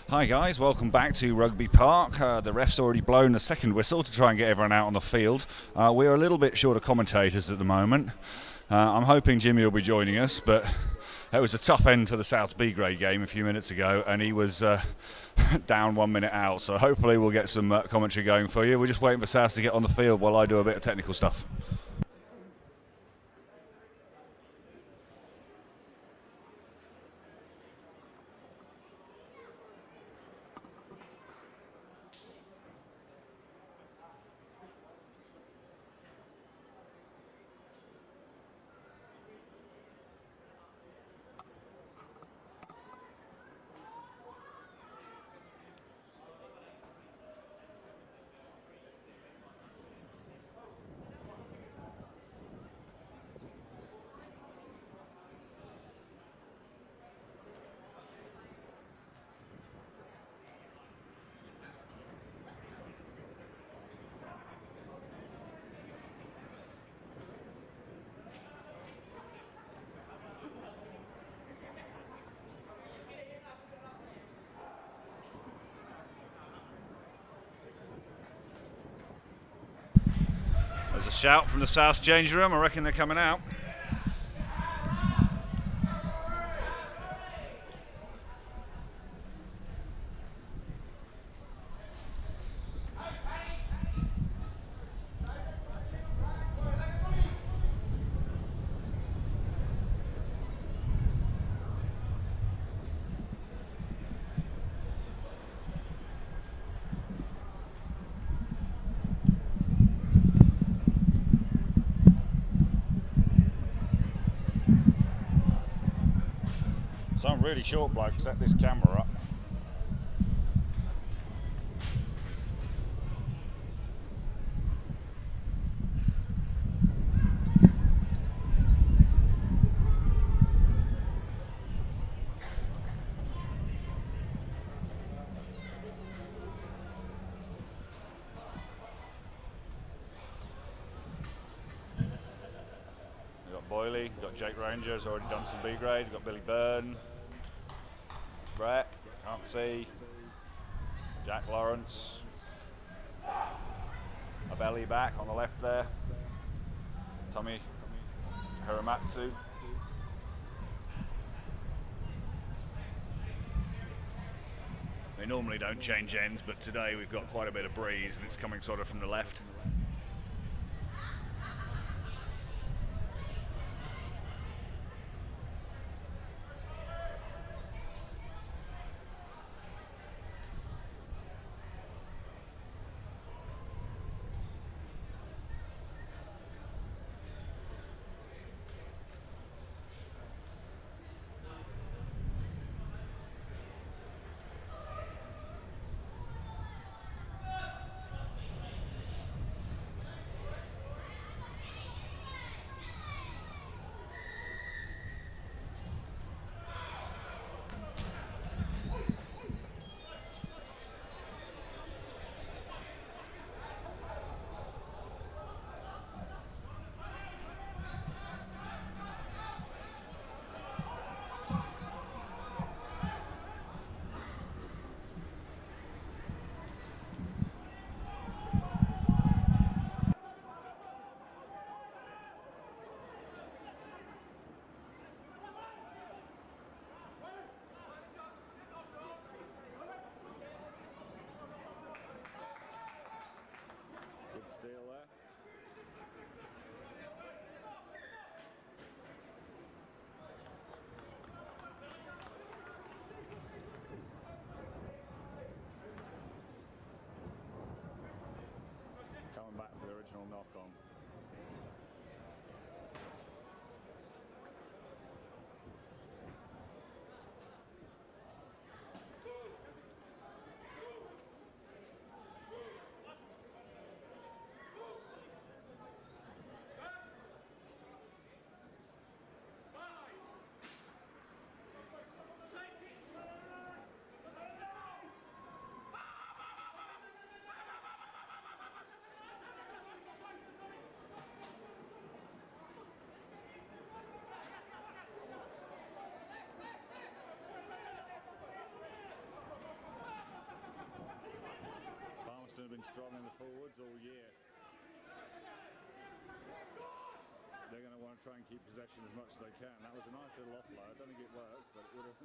Hi guys, welcome back to Rugby Park. The ref's already blown the second whistle to try and get everyone out on the field. We're a little bit short of commentators at the moment. I'm hoping Jimmy will be joining us, but it was a tough end to the South's B grade game a few minutes ago, and he was down 1 minute out, so hopefully we'll get some commentary going for you. We're just waiting for South to get on the field while I do a bit of technical stuff. There's a shout from the South change room. I reckon they're coming out. Some really short bloke set this camera up. We've got Boyley, we've got Jake Ranger, who's already done some B grade, we've got Billy Byrne. Brett, can't see. Jack Lawrence. Abeli back on the left there. Tommy Hiramatsu. They normally don't change ends, but today we've got quite a bit of breeze and it's coming sort of from the left. Steal there. Coming back for the original knock on. strong in the forwards all year. They're going to want to try and keep possession as much as they can. That was a nice little offload. I don't think it works, but it would have.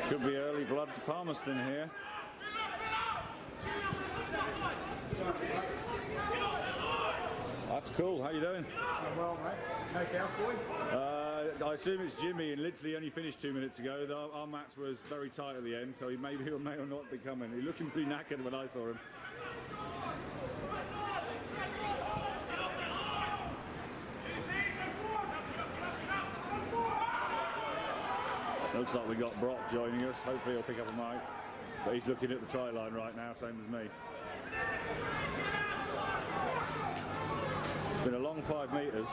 Could be early blood to Palmerston here. That's cool. How you doing? Well, mate. No South boy? I assume it's Jimmy, and literally only finished 2 minutes ago. Our match was very tight at the end, so he may or may not be coming. He looking pretty knackered when I saw him. Looks like we got Brock joining us. Hopefully he'll pick up a mic. But he's looking at the try line right now, same as me. It's been a long 5 metres.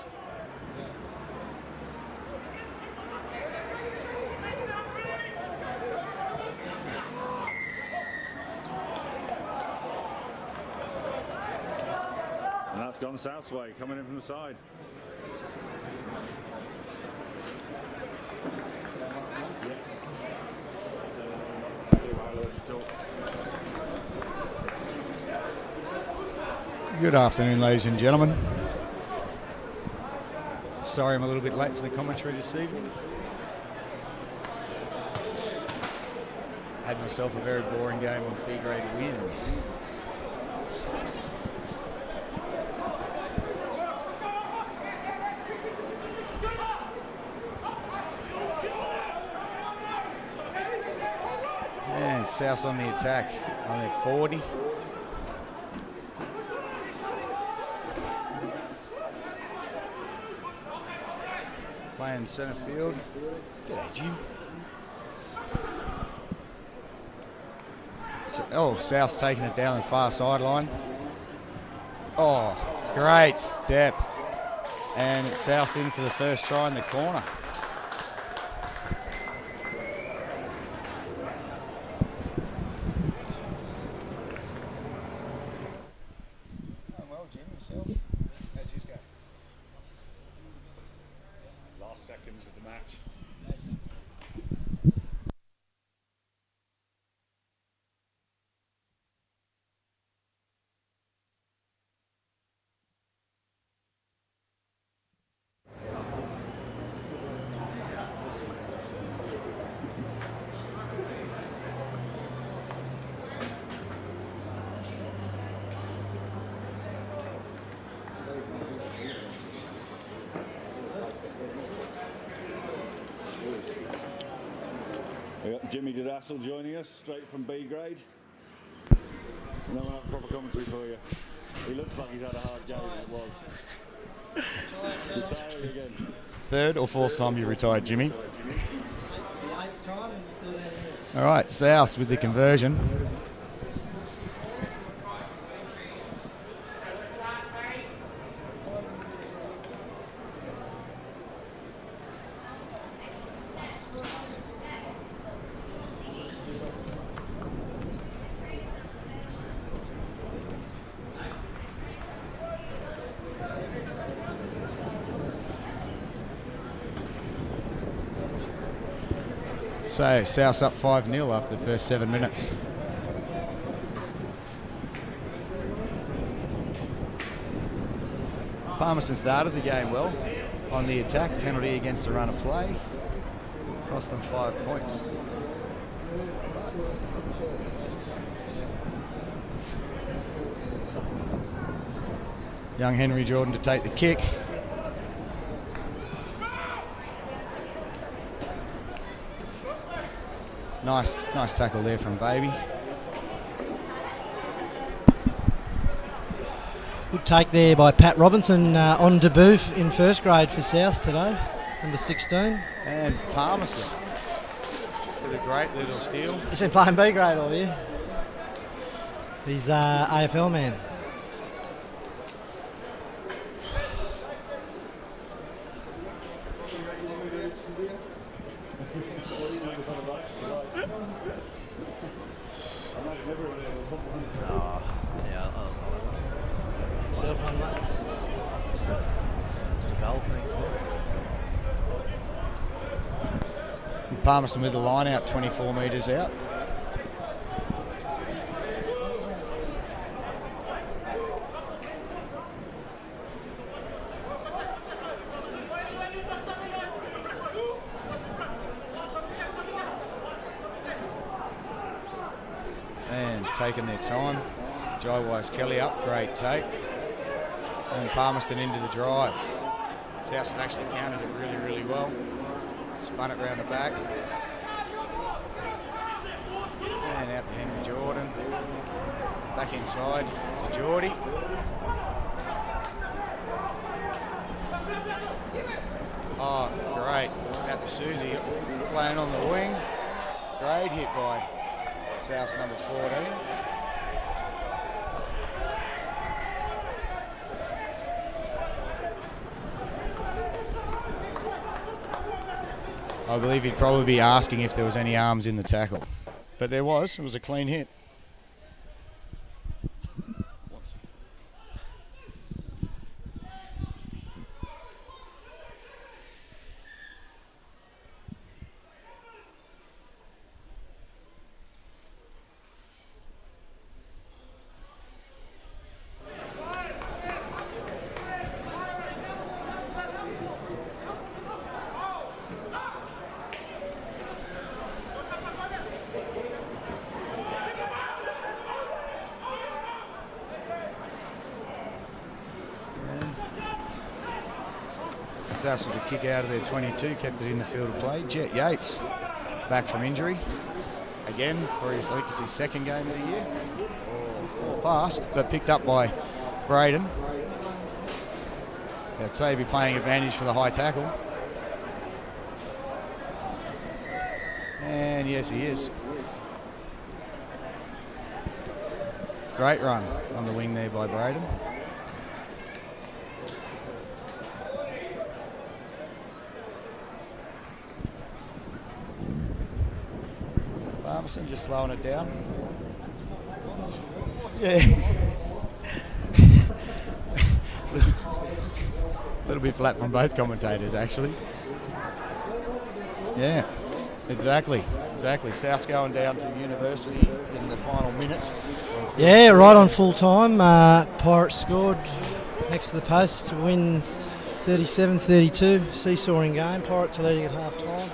And that's gone Southway, coming in from the side. Good afternoon, ladies and gentlemen. Sorry I'm a little bit late for the commentary this evening. Had myself a very boring game on B-grade win. And South on the attack on their 40. Playing centre field. G'day, Jim. So, South's taking it down the far sideline. Oh, great step. And it's South's in for the first try in the corner. Well, Jim, yourself. How'd you go? Last seconds of the match. We got Jimmy Didassel joining us, straight from B grade. And then we'll have a proper commentary for you. He looks like he's had a hard game, and it was. Retiring again. Third or fourth time you've retired, Jimmy? All right, South with the conversion. So South's up 5-0 after the first 7 minutes. Palmerston started the game well on the attack. Penalty against the run of play. Cost them 5 points. Young Henry Jordan to take the kick. Nice tackle there from Baby. Good take there by Pat Robinson on debut in first grade for South today, number 16. And Palmerston with a great little steal. He's been playing B grade all year. He's AFL man. Palmerston with the line out 24 metres out. And taking their time. Jywise Kelly up, great take. And Palmerston into the drive. South have actually counted it really, really well. Spun it round the back. And out to Henry Jordan. Back inside to Geordie. Oh, great. Out to Susie. Playing on the wing. Great hit by South's number 14. I believe he'd probably be asking if there was any arms in the tackle. But there was. It was a clean hit. South with a kick out of their 22, kept it in the field of play. Jet Yates back from injury again for his second game of the year. Poor pass, but picked up by Braden. I'd say he'd be playing advantage for the high tackle. And yes, he is. Great run on the wing there by Braden. Palmerston just slowing it down. Yeah. A little bit flat from both commentators, actually. Yeah, exactly. South's going down to University in the final minute. Yeah, right on full time. Pirates scored next to the post to win 37-32. Seesawing game. Pirates are leading at half time.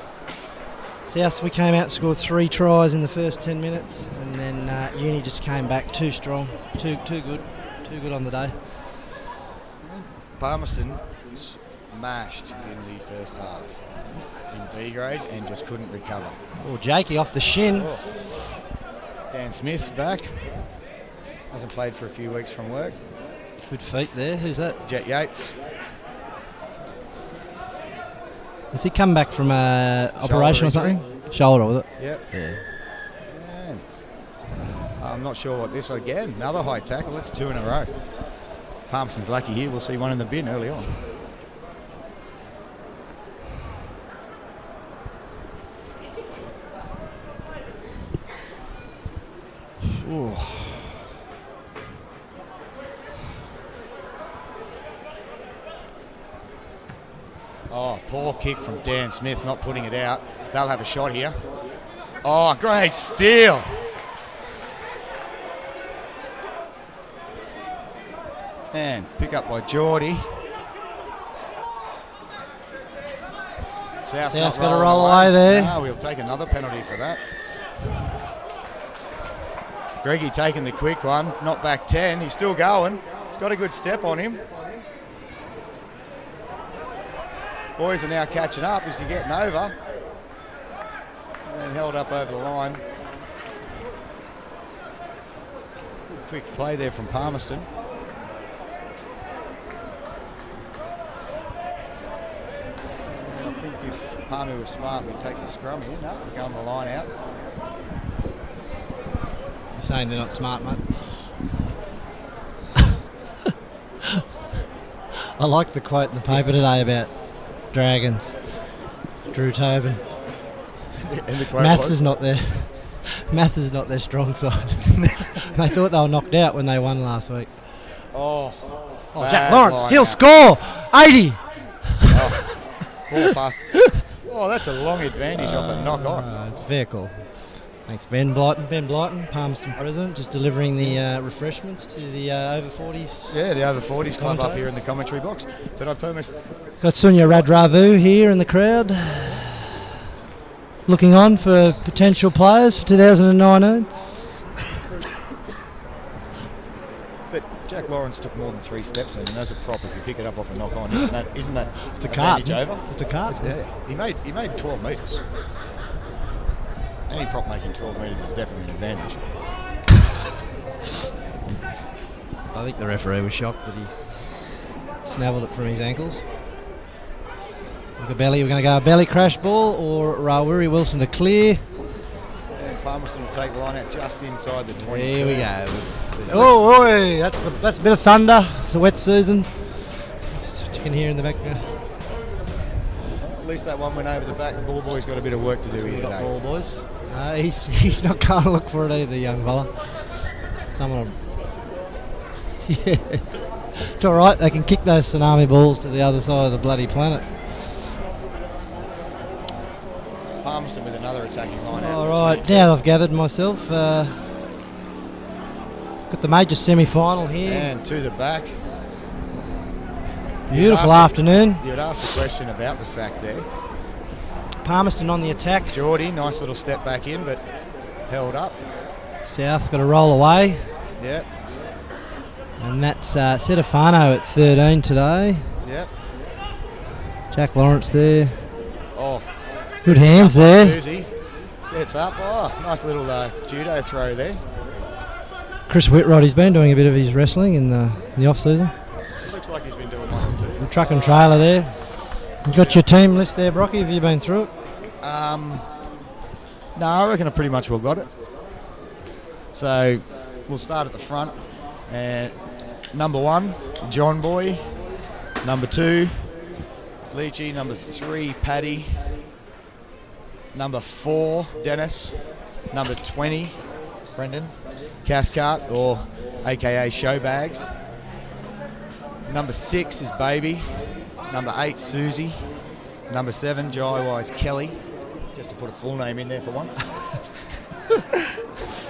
South, we came out and scored 3 tries in the first 10 minutes, and then Uni just came back too strong, too good on the day. Palmerston smashed in the first half in B grade and just couldn't recover. Oh, Jakey off the shin. Oh. Dan Smith back. Hasn't played for a few weeks from work. Good feet there. Who's that? Jet Yates. Has he come back from operation or something? Shoulder, was it? Yep. Yeah. I'm not sure what this again. Another high tackle. That's 2 in a row. Palmerston's lucky here. We'll see one in the bin early on. Ooh. Oh, poor kick from Dan Smith, not putting it out. They'll have a shot here. Oh, great steal. And pick up by Geordie. South's South's not got to rolling roll away there. No, we'll take another penalty for that. Greggy taking the quick one, not back 10. He's still going. He's got a good step on him. Boys are now catching up as he's getting over. And then held up over the line. Good quick play there from Palmerston. And I think if Palmy was smart, we'd take the scrum here. No, we're going the line out. You're saying they're not smart, mate? I like the quote in the paper today about Dragons. Drew Tobin. And the quote Maths was? is not their maths is not their strong side. They thought they were knocked out when they won last week. Oh, Jack Lawrence, line he'll out. score 80. Ball pass. Oh, that's a long advantage off a knock on. It's a fair call. Thanks, Ben Blyton. Ben Blyton, Palmerston president, just delivering the refreshments to the over 40s. Yeah, the over 40s club up Commentator. here in the commentary box. But I promise. Got Sunya Radravu here in the crowd, looking on for potential players for 2019. But Jack Lawrence took more than 3 steps in, and as a prop, if you pick it up off a knock on, isn't that It's a advantage cart. over? It's a cart. Yeah, he made 12 metres. Any prop making 12 metres is definitely an advantage. I think the referee was shocked that he snavelled it from his ankles. Look at belly. We're going to go a belly crash ball or Rawiri Wilson to clear. And Palmerston will take the line out just inside the 22. Here we go. Oh, oi, that's a bit of thunder. It's the wet season. That's what you can hear in the background. At least that one went over the back. The ball boy's got a bit of work to do here Got today. ball, boys. He's not going to look for it either, young fella. Someone will... Yeah. It's all right. They can kick those tsunami balls to the other side of the bloody planet. Palmerston with another attacking line out. All the right. 22. Now I've gathered myself. Got the major semi-final here. And to the back. Beautiful afternoon. You had asked a question about the sack there. Palmerston on the attack. Geordie, nice little step back in, but held up. South's got to roll away. Yep, And that's Setafano at 13 today. yep. Jack Lawrence there. Oh, Good hands up by there. Susie gets up. Oh, nice little judo throw there. Chris Whitrod, he's been doing a bit of his wrestling in the off-season. Looks like he's been doing one or two. The truck and trailer there. You got your team list there, Brocky? Have you been through it? No, I reckon I pretty much well got it. So we'll start at the front. Number 1, John Boy. Number 2, Leachy. Number 3, Paddy. Number 4, Dennis. Number 20, Brendan Cathcart, or AKA Showbags. Number 6 is Baby. Number 8, Susie. Number 7, Jai-Wise Kelly. Just to put a full name in there for once.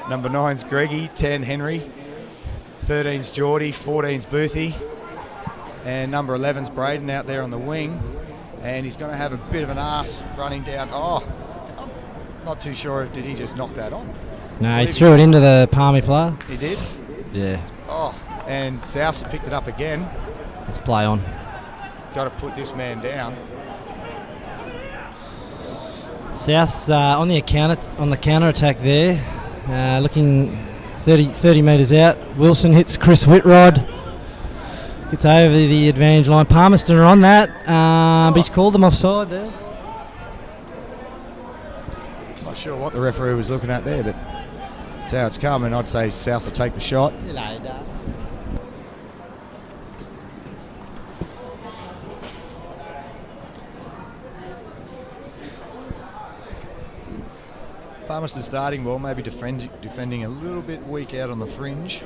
Number 9's Greggy. 10, Henry. 13's Geordie. 14's Boothie. And number 11's Braden out there on the wing. And he's going to have a bit of an arse running down. Oh, I'm not too sure. Did he just knock that on? No, he threw it into the Palmy player. He did? Yeah. Oh, and South picked it up again. Let's play on. Got to put this man down. South's on the counter attack there, looking 30 metres out. Wilson hits Chris Whitrod, gets over the advantage line. Palmerston are on that, but he's called them offside there. Not sure what the referee was looking at there, but that's how it's come, and I'd say South will take the shot. Palmerston starting well, maybe defending a little bit weak out on the fringe.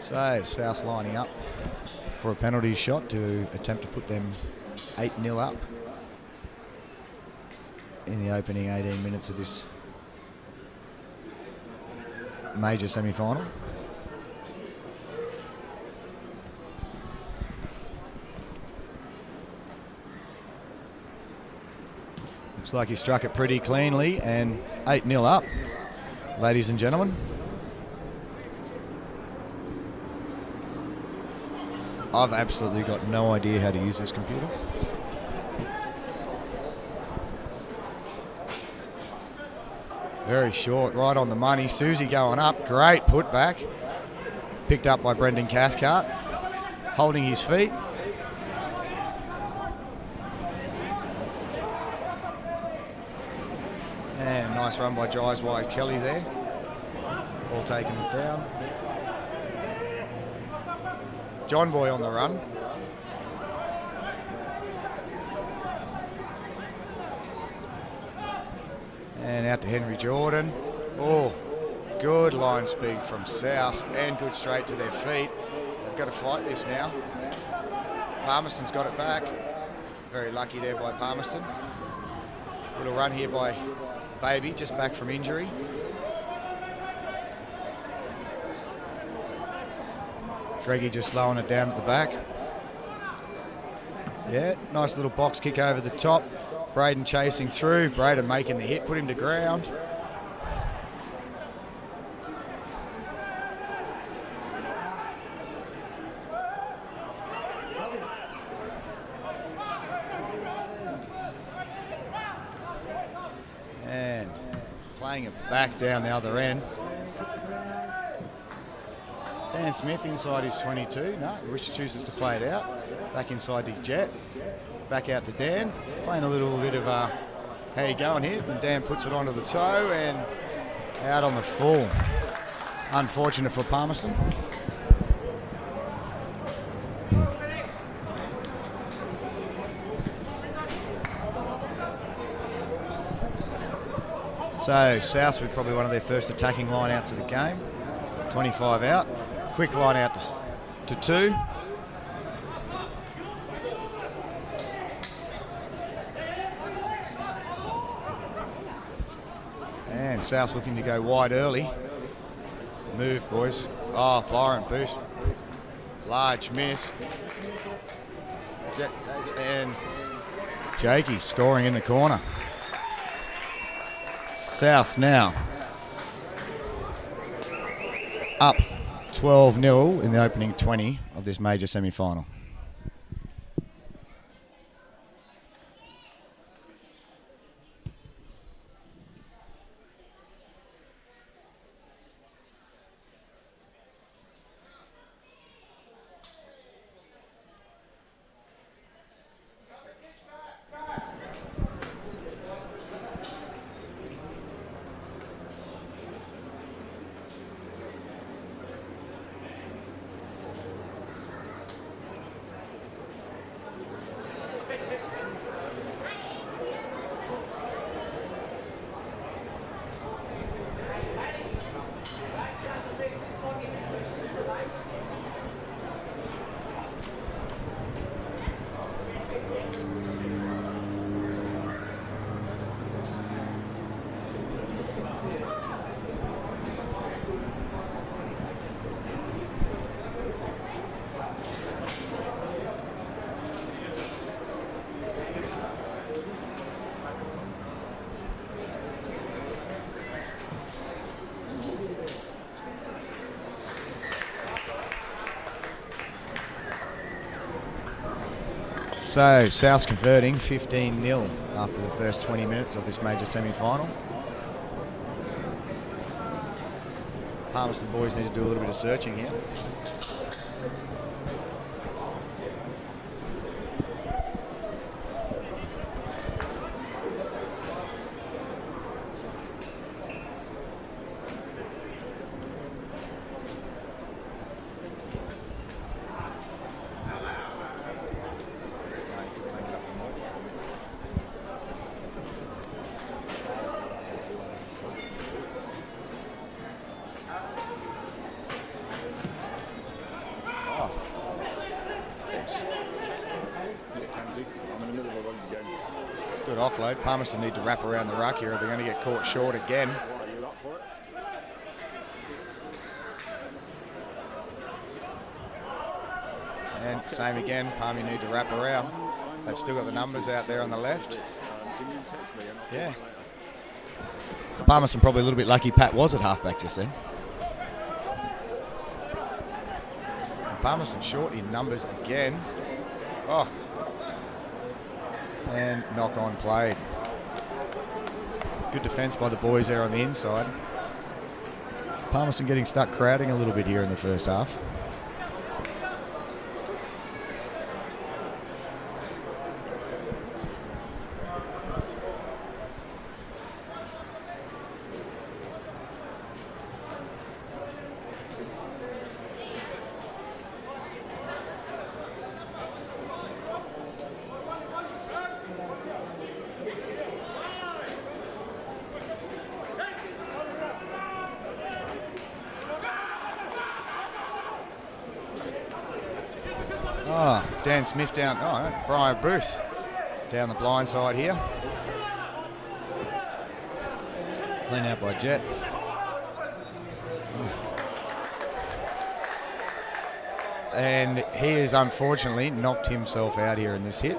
So South's lining up for a penalty shot to attempt to put them 8-0 up in the opening 18 minutes of this major semi-final. Looks like he struck it pretty cleanly, and 8-0 up, ladies and gentlemen. I've absolutely got no idea how to use this computer. Very short, right on the money. Susie going up, great putback. Picked up by Brendan Cathcart, holding his feet. And nice run by Jais Wide Kelly there. All taking it down. John Boy on the run. And out to Henry Jordan. Oh, good line speed from South and good straight to their feet. They've got to fight this now. Palmerston's got it back. Very lucky there by Palmerston. Little run here by Baby, just back from injury. Greggy just slowing it down at the back. Yeah, nice little box kick over the top. Braden chasing through. Braden making the hit, put him to ground. And playing it back down the other end. Dan Smith inside his 22. No, Richard chooses to play it out. Back inside to Jet. Back out to Dan. Playing a little bit of how you going here? And Dan puts it onto the toe and out on the full. Unfortunate for Palmerston. So South with probably one of their first attacking line-outs of the game. 25 out. Quick line out to 2. And South's looking to go wide early. Move, boys. Oh, Byron boost. Large miss. And Jakey scoring in the corner. South's now up 12-0 in the opening 20 of this major semi-final. So South's converting 15-0 after the first 20 minutes of this major semi-final. Palmerston boys need to do a little bit of searching here. Good offload. Palmerston need to wrap around the ruck here or they're going to get caught short again. And same again, Palmy need to wrap around. They've still got the numbers out there on the left. Yeah. Palmerston probably a little bit lucky Pat was at halfback just then. And Palmerston short in numbers again. Oh. And knock on played. Good defence by the boys there on the inside. Palmerston getting stuck crowding a little bit here in the first half. Dan Smith down, Brian Bruce down the blind side here. Clean out by Jet. And he has unfortunately knocked himself out here in this hit.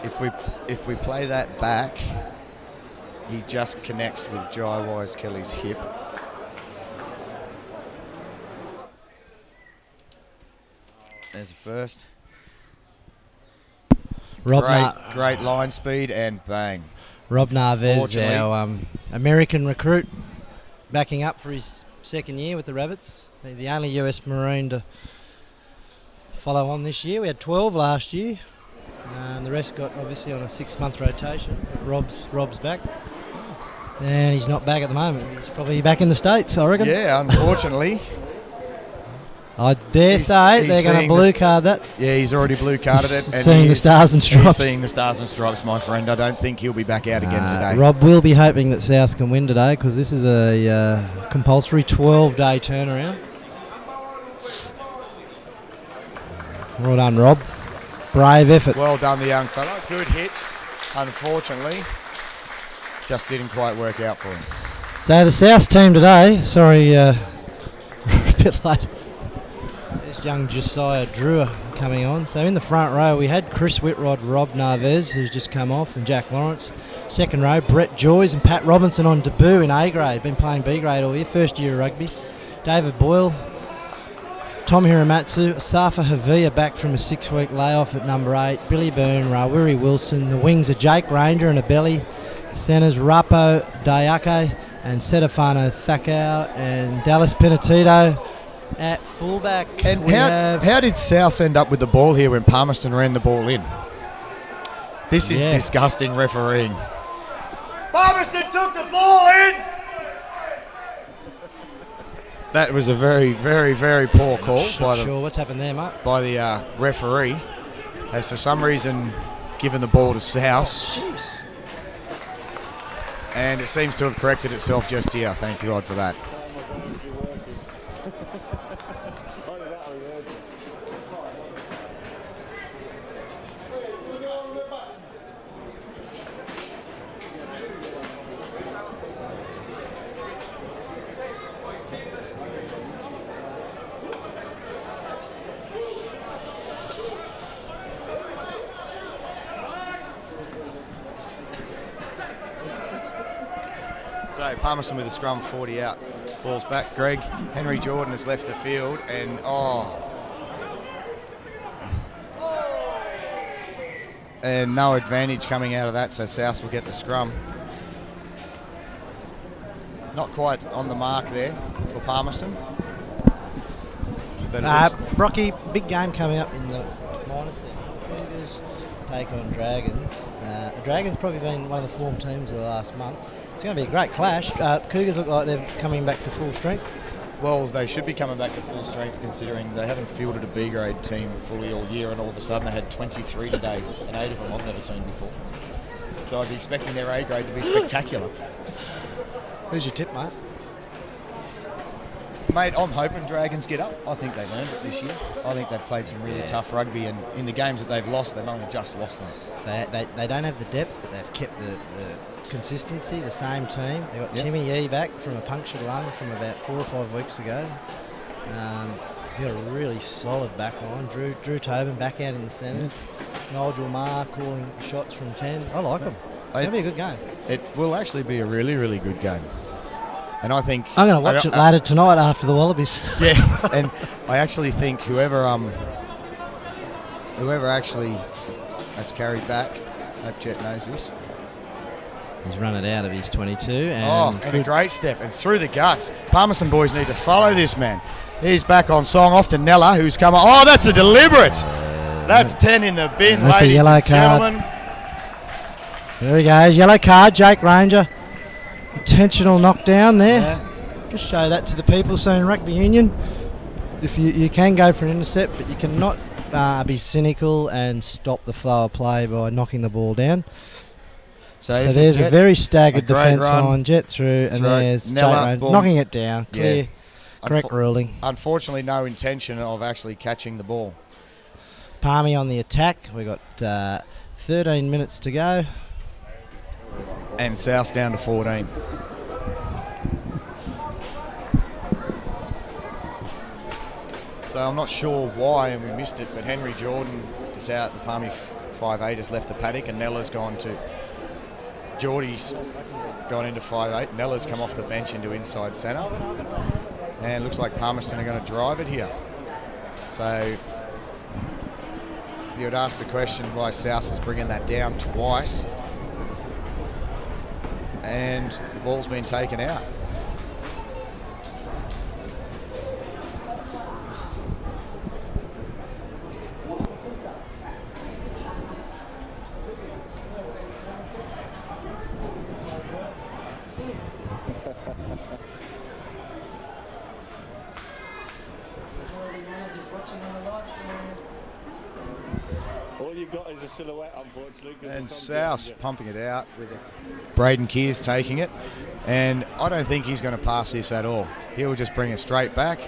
If we play that back, he just connects with Jai Wise Kelly's hip. There's the first. Great line speed and bang. Rob Narvez, our American recruit, backing up for his second year with the Rabbits. The only US Marine to follow on this year. We had 12 last year. And the rest got obviously on a 6-month rotation. Rob's back. And he's not back at the moment. He's probably back in the States, I reckon. Yeah, unfortunately. I dare say they're going to blue card that. Yeah, he's already blue carded it. And seeing the stars and stripes. He's seeing the stars and stripes, my friend. I don't think he'll be back out again today. Rob will be hoping that South can win today because this is a compulsory 12-day turnaround. Well done, Rob. Brave effort. Well done, the young fella. Good hit. Unfortunately, just didn't quite work out for him. So the South team today, sorry, a bit late. There's young Josiah Drewer coming on. So in the front row, we had Chris Whitrod, Rob Narvez, who's just come off, and Jack Lawrence. Second row, Brett Joyce and Pat Robinson on debut in A grade. Been playing B grade all year, first year of rugby. David Boyle, Tom Hiramatsu, Safa Havia back from a 6-week layoff at number 8. Billy Byrne, Rawiri Wilson. The wings are Jake Ranger and a belly. Centres Rapo Dayake and Setafano Thakau and Dallas Penatito at fullback. And how did South end up with the ball here when Palmerston ran the ball in? This is disgusting refereeing. Palmerston took the ball in! That was a very, very, very poor call. What's happened there, mate? By the referee. Has for some reason given the ball to South. Jeez. And it seems to have corrected itself just here. Thank God for that. So Palmerston with a scrum, 40 out. Ball's back. Greg. Henry Jordan has left the field and and no advantage coming out of that, so South will get the scrum. Not quite on the mark there for Palmerston. Brocky, big game coming up in the minors there. Cougars take on Dragons. Dragons probably been one of the form teams of the last month. It's going to be a great clash. Cougars look like they're coming back to full strength. Well, they should be coming back to full strength considering they haven't fielded a B-grade team fully all year, and all of a sudden they had 23 today, and 8 of them I've never seen before. So I'd be expecting their A-grade to be spectacular. Who's your tip, mate? Mate, I'm hoping Dragons get up. I think they learned it this year. I think they've played some really tough rugby, and in the games that they've lost, they've only just lost them. They don't have the depth, but they've kept the consistency, the same team. They've got Timmy Yee back from a punctured lung from about 4 or 5 weeks ago. You've got a really solid back line. Drew Tobin back out in the centres. Nigel Marr calling shots from 10. I like them. It's going to be a good game. It will actually be a really, really good game. And I think... I'm going to watch it later tonight after the Wallabies. Yeah, and I actually think whoever actually that's carried back, I hope Jet knows this. He's run it out of his 22. And a great step, and through the guts. Palmerston boys need to follow this man. He's back on song, off to Nella, who's come on. Oh, that's a deliberate. That's 10 in the bin, that's ladies a yellow and card. gentlemen. There he goes, yellow card, Jake Ranger. Intentional knockdown there. Yeah. Just show that to the people. So in rugby union, if you can go for an intercept, but you cannot be cynical and stop the flow of play by knocking the ball down. So there's a very staggered defence line, Jet through, and there's Nella, Jake knocking it down. Clear. Yeah. Correct ruling. Unfortunately, no intention of actually catching the ball. Palmy on the attack. We've got 13 minutes to go. And South down to 14. So I'm not sure why, and we missed it, but Henry Jordan is out. The Palmy 5'8" has left the paddock, and Nella's gone to... Geordie's gone into 5'8". Nella's come off the bench into inside centre. And it looks like Palmerston are going to drive it here. So you would ask the question why South is bringing that down twice. And the ball's been taken out. All you got is a silhouette, unfortunately. And South pumping it out with it. Braden Kears taking it. And I don't think he's going to pass this at all. He'll just bring it straight back.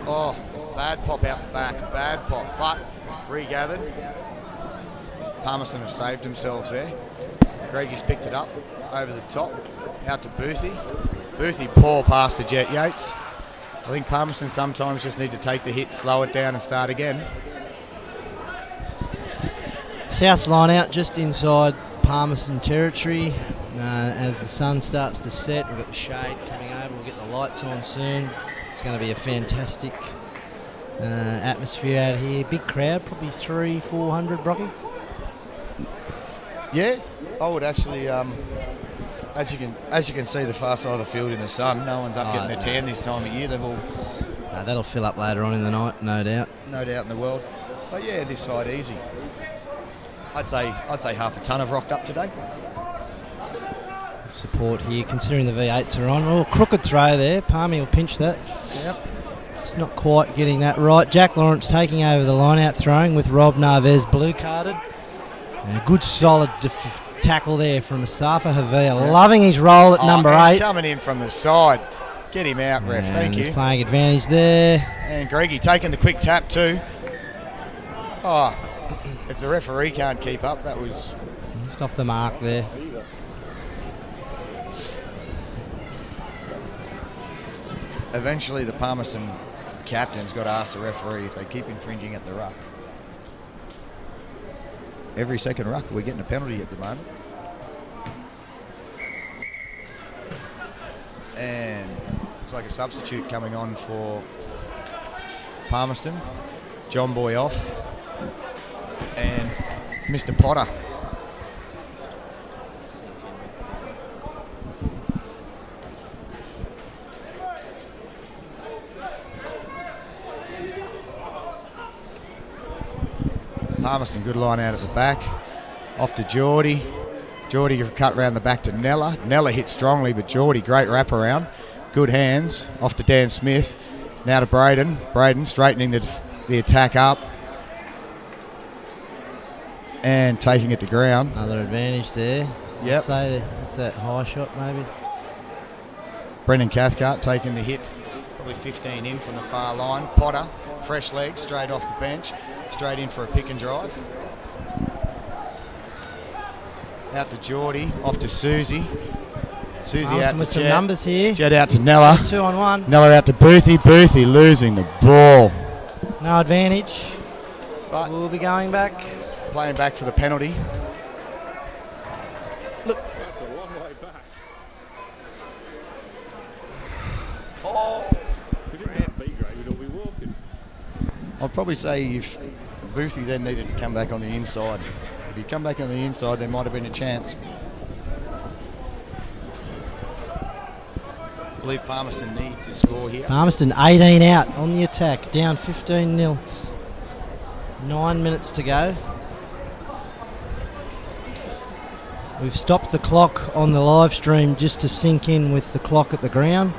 Oh, bad pop out the back. Bad pop. But regathered. Palmerston have saved themselves there. Greggy's picked it up over the top. Out to Boothie. Boothie, poor pass to Jet Yates. I think Palmerston sometimes just need to take the hit, slow it down and start again. South's line out just inside Palmerston territory. As the sun starts to set, we've got the shade coming over. We'll get the lights on soon. It's going to be a fantastic atmosphere out here. Big crowd, probably 300-400, Brocky. Yeah, I would actually, as you can see the far side of the field in the sun, no one's up getting a tan this time of year. They've all... that'll fill up later on in the night, no doubt. No doubt in the world. But yeah, this side easy. I'd say half a ton have rocked up today. Support here, considering the V8s are on. Oh, crooked throw there. Palmy will pinch that. Yep. Just not quite getting that right. Jack Lawrence taking over the line out throwing with Rob Narvez blue carded. And a good solid tackle there from Asafa Havia. Yeah. Loving his role at number 8. Coming in from the side. Get him out, ref. And Thank he's you. playing advantage there. And Greggy taking the quick tap too. Oh, if the referee can't keep up, that was... Just off the mark there. Eventually the Palmerston captain's got to ask the referee if they keep infringing at the ruck. Every second ruck, we're getting a penalty at the moment. And looks like a substitute coming on for Palmerston. John Boy off. And Mr. Potter. Palmerston, good line out at the back. Off to Geordie. Geordie cut round the back to Nella. Nella hit strongly, but Geordie, great wraparound. Good hands. Off to Dan Smith. Now to Braden. Braden straightening the attack up. and taking it to ground. Another advantage there. Yep. I'd say it's that high shot maybe. Brendan Cathcart taking the hit, probably 15 in from the far line. Potter, fresh legs, straight off the bench, straight in for a pick and drive. Out to Geordie, off to Susie. Susie Palmerston out to with some Jet. numbers here. Jet out to Nella. 2-on-1. Nella out to Boothie. Boothie losing the ball. No advantage. But We'll be going back. playing back for the penalty. That's a long way back. Oh! If we didn't get B grade, we'd all be walking. I'd probably say if Boothie then needed to come back on the inside. If he'd come back on the inside, there might have been a chance. I believe Palmerston need to score here. Palmerston 18 out on the attack, down 15-0. 9 minutes to go. We've stopped the clock on the live stream just to sync in with the clock at the ground.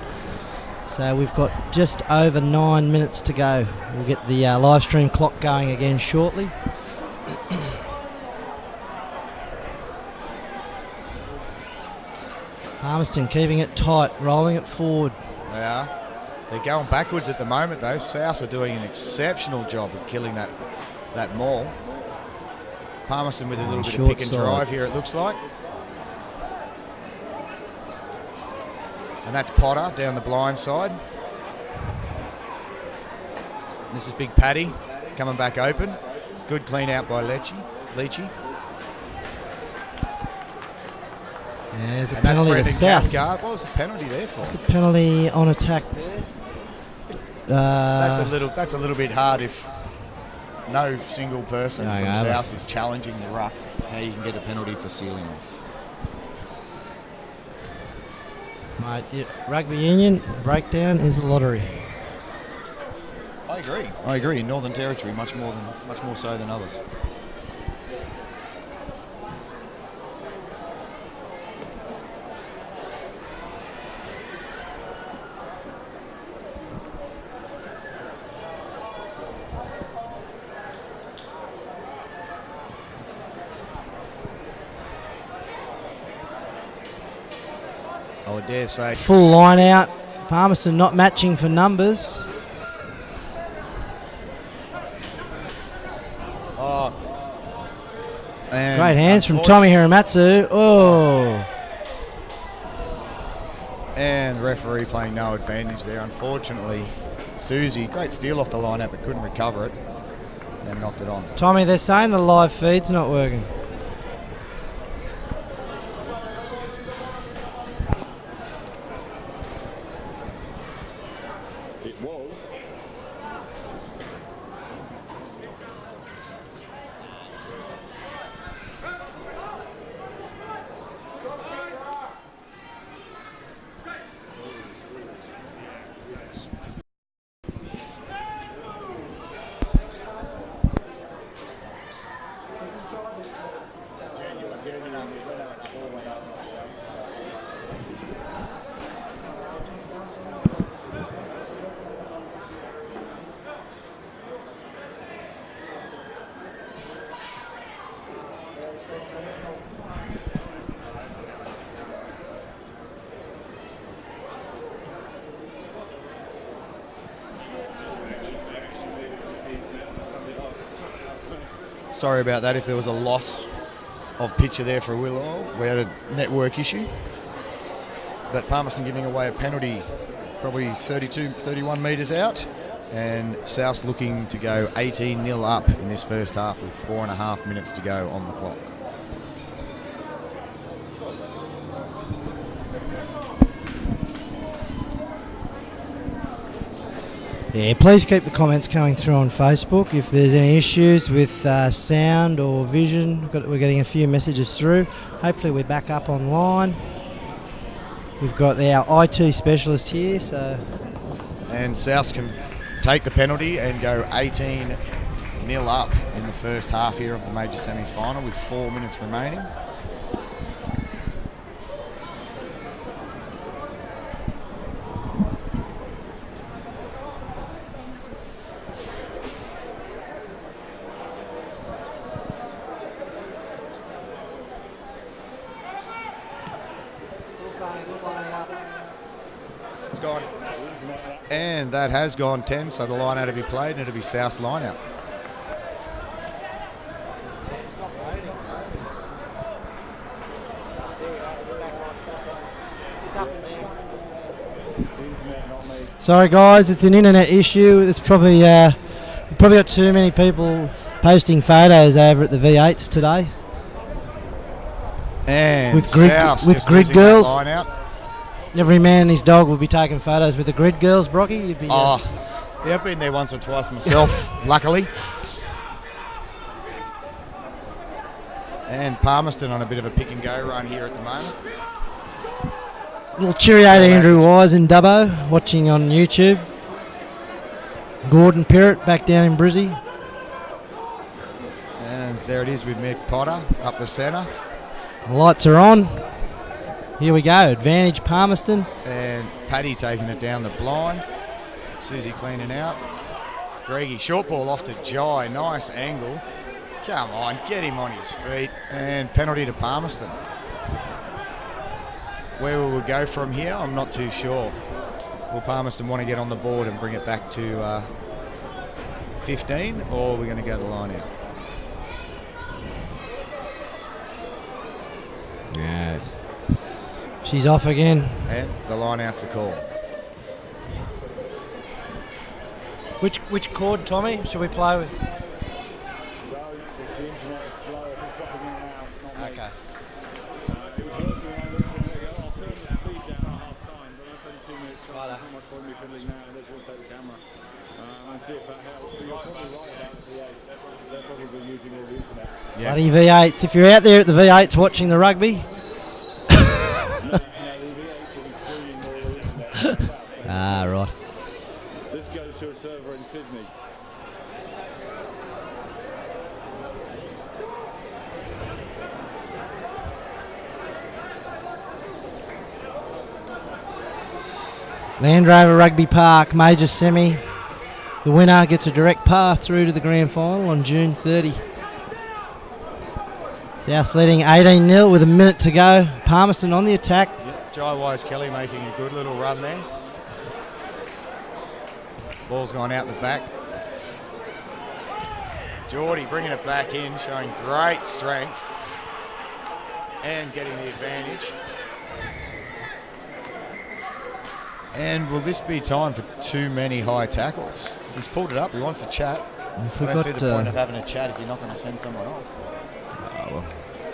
So we've got just over 9 minutes to go. We'll get the live stream clock going again shortly. Palmerston keeping it tight, rolling it forward. They are. They're going backwards at the moment though. South are doing an exceptional job of killing that maul. Palmerston with a little bit of Short pick and side. drive here, it looks like. And that's Potter down the blind side. This is Big Paddy coming back open. Good clean out by Leachy. Yeah, there's a And that's penalty to Brendan South. Cathcart. What was the penalty there for? It's a penalty on attack there. That's a little bit hard if no single person Going from over. South is challenging the ruck. How you can get a penalty for sealing off. Mate, yeah, rugby union breakdown is a lottery. I agree. In Northern Territory, much more so than others. I would dare say. Full line out. Palmerston not matching for numbers. Oh. And Great hands from Tommy Hiramatsu. Oh. And the referee playing no advantage there. Unfortunately, Susie, great steal off the line out but couldn't recover it. And knocked it on. Tommy, they're saying the live feed's not working. It was. Sorry about that if there was a loss of picture there for Willow. We had a network issue. But Palmerston giving away a penalty probably 31 metres out. And South looking to go 18-0 up in this first half with 4.5 minutes to go on the clock. Yeah, please keep the comments coming through on Facebook. If there's any issues with sound or vision, we're getting a few messages through. Hopefully we're back up online. We've got our IT specialist here, so... And South can take the penalty and go 18-0 up in the first half here of the major semi-final with 4 minutes remaining. It's gone. And that has gone 10, so the line out to be played, and it'll be South's line out. Sorry guys, it's an internet issue. It's probably got too many people posting photos over at the V8s today. And With grid- South with just grid losing girls. that line out. Every man and his dog will be taking photos with the grid girls, Brocky. You'd be, Yeah, I've been there once or twice myself, luckily. And Palmerston on a bit of a pick and go run here at the moment. little cheerio to Andrew Wise in Dubbo, watching on YouTube. Gordon Perrott back down in Brizzy. And there it is with Mick Potter up the centre. The lights are on. Here we go. Advantage Palmerston. And Paddy taking it down the blind. Susie cleaning out. Greggy, short ball off to Jai. Nice angle. Come on, get him on his feet. And penalty to Palmerston. Where will we go from here? I'm not too sure. Will Palmerston want to get on the board and bring it back to 15, or are we going to go the line out? Yeah. She's off again. And the line out's a call. Which chord, Tommy, should we play with? Well, it's the internet is slow. It's dropping in and out. Not me. Okay. It was working when I looked a minute ago. I'll turn the speed down at half time, but that's only 2 minutes. There's not much point me fiddling now unless you want to take the camera and see if that helps. But you're probably right about the V8. They're probably using all the internet. Yeah. Bloody V8s. If you're out there at the V8s watching the rugby. The V8 can be streaming all the internet. Ah, right. This goes to a server in Sydney. Land Rover Rugby Park Major Semi. The winner gets a direct path through to the grand final on June 30. South leading 18-0 with a minute to go. Palmerston on the attack. Yep. Jai Wise Kelly making a good little run there. Ball's gone out the back. Geordie bringing it back in, showing great strength and getting the advantage. And will this be time for too many high tackles? He's pulled it up. He wants to chat. I don't see the point of having a chat if you're not going to send someone off.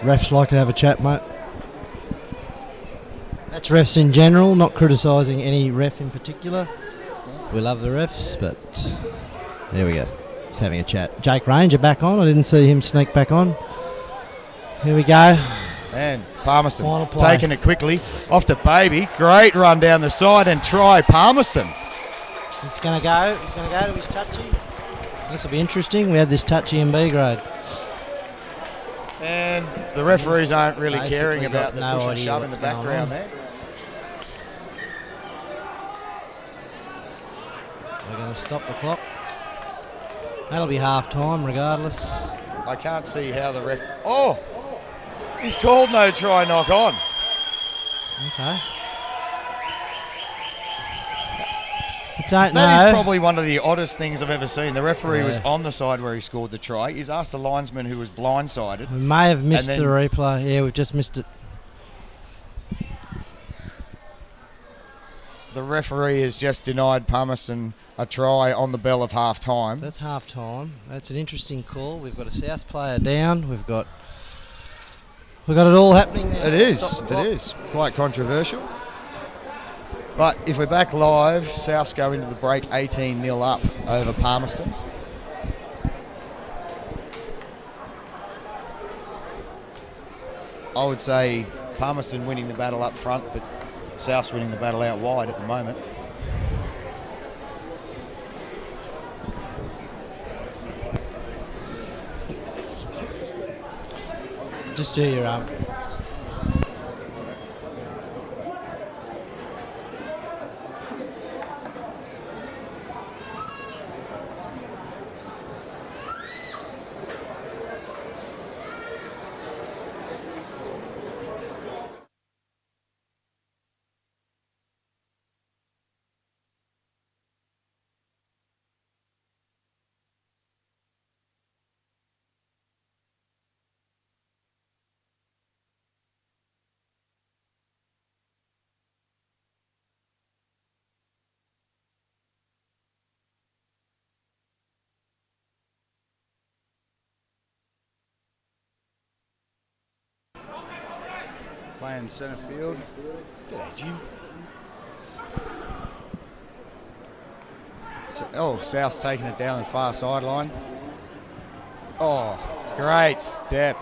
Refs like to have a chat, mate. That's refs in general, not criticising any ref in particular. We love the refs, but there we go. He's having a chat. Jake Ranger back on. I didn't see him sneak back on. Here we go. And Palmerston Final play. taking it quickly. Off to Baby. Great run down the side and try Palmerston. He's going to go. He's going to go to his touchy. This will be interesting. We had this touchy in B grade. And the referees aren't really Basically caring about got the no push and idea shove in what's the going background on. there. We're going to stop the clock. That'll be half time regardless. I can't see how the ref... Oh! He's called no try knock on. Okay. I don't know. That is probably one of the oddest things I've ever seen. The referee was Yeah. on the side where he scored the try. He's asked the linesman who was blindsided. We may have missed And the then- replay. Yeah, we've just missed it. The referee has just denied Palmerston a try on the bell of half time. That's half time. That's an interesting call. We've got a South player down. We've got it all happening there. It is. Stop the It clock. is quite controversial. But if we're back live, Souths go into the break 18-0 up over Palmerston. I would say Palmerston winning the battle up front, but Souths winning the battle out wide at the moment. Just do your Playing centre field. G'day, Jim. South's taking it down the far sideline. Oh, great step.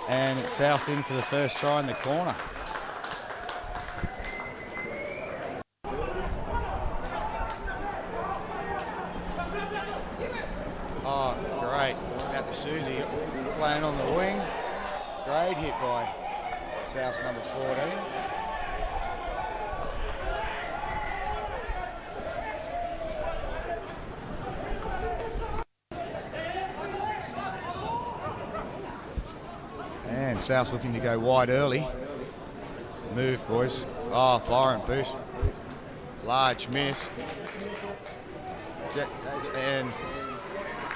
And South's in for the first try in the corner. Oh, great. Out to Susie, playing on the wing. Great hit by South's number 14. And South's looking to go wide early. Move, boys. Oh, Byron boost. Large miss. And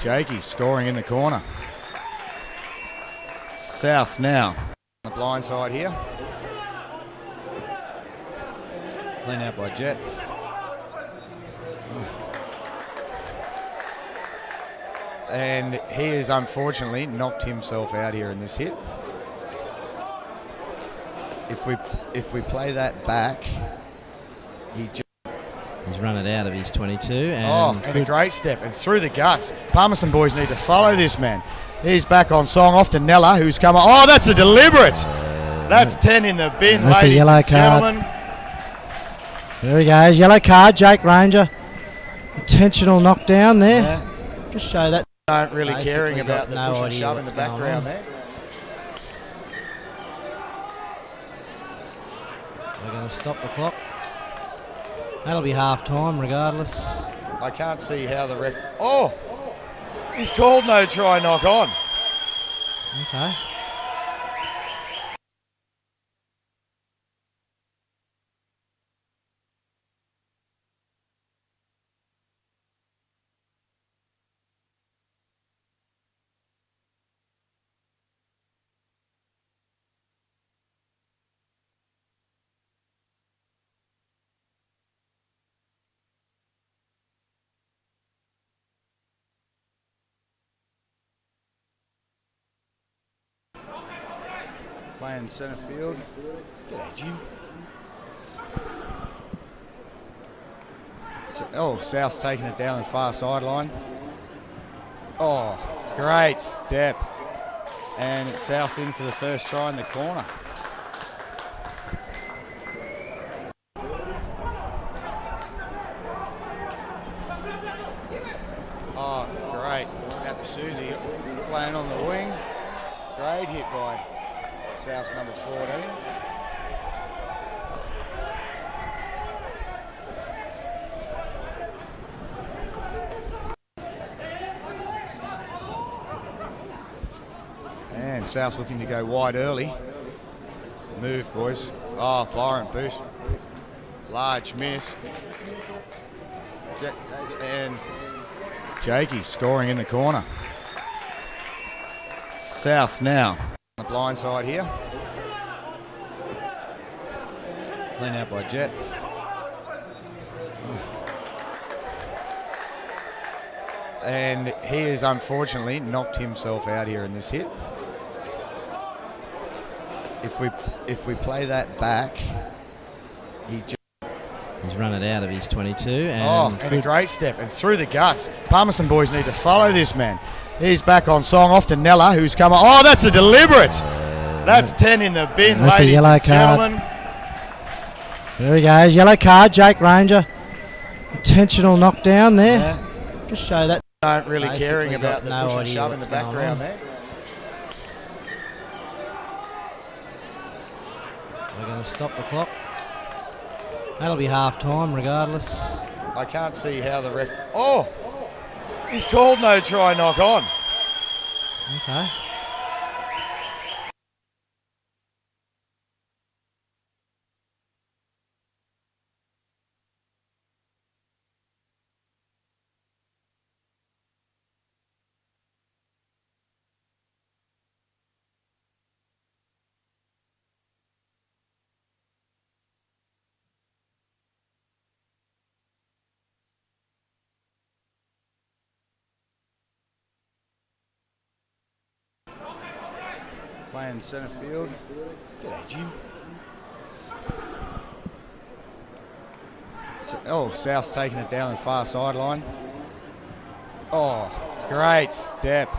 Jakey scoring in the corner. South's now on the blind side here. Clean out by Jet. And he has unfortunately knocked himself out here in this hit. If we play that back, he's run it out of his 22. And a great step and through the guts. Palmerston boys need to follow this man. He's back on song off to Nella, who's come on. Oh, that's a deliberate. That's 10 in the bin, that's ladies a yellow and card. gentlemen. There he goes. Yellow card, Jake Ranger. Intentional knockdown there. Yeah. Just show that. Don't really Basically caring about the got no push and idea shove in the what's going background on. there. We're going to stop the clock. That'll be half time regardless. I can't see how the ref... Oh! He's called no try, knock on. Okay. Playing centre field. G'day, Jim. South's taking it down the far sideline. Oh, great step. And South's in for the first try in the corner. Oh, great. Out to Susie, playing on the wing. Great hit by South's number 14. And South's looking to go wide early. Move, boys. Oh, Byron boost. Large miss. And Jakey scoring in the corner. South's now on the blind side here. Clean out by Jet. And he has unfortunately knocked himself out here in this hit. If we play that back, he's run it out of his 22. And a great step and through the guts. Palmerston boys need to follow this man. He's back on song off to Nella, who's come on. Oh, that's a deliberate. That's 10 in the bin, that's ladies a yellow and card. gentlemen. There he goes. Yellow card, Jake Ranger. Intentional knockdown there. Yeah. Just show that. Don't really Basically caring about got the no push and idea shove in the what's going background on. there. We're going to stop the clock. That'll be half time regardless. I can't see how the ref... Oh! He's called no try, knock on. Okay. playing centre field. G'day, Jim. South's taking it down the far sideline. Oh, great step.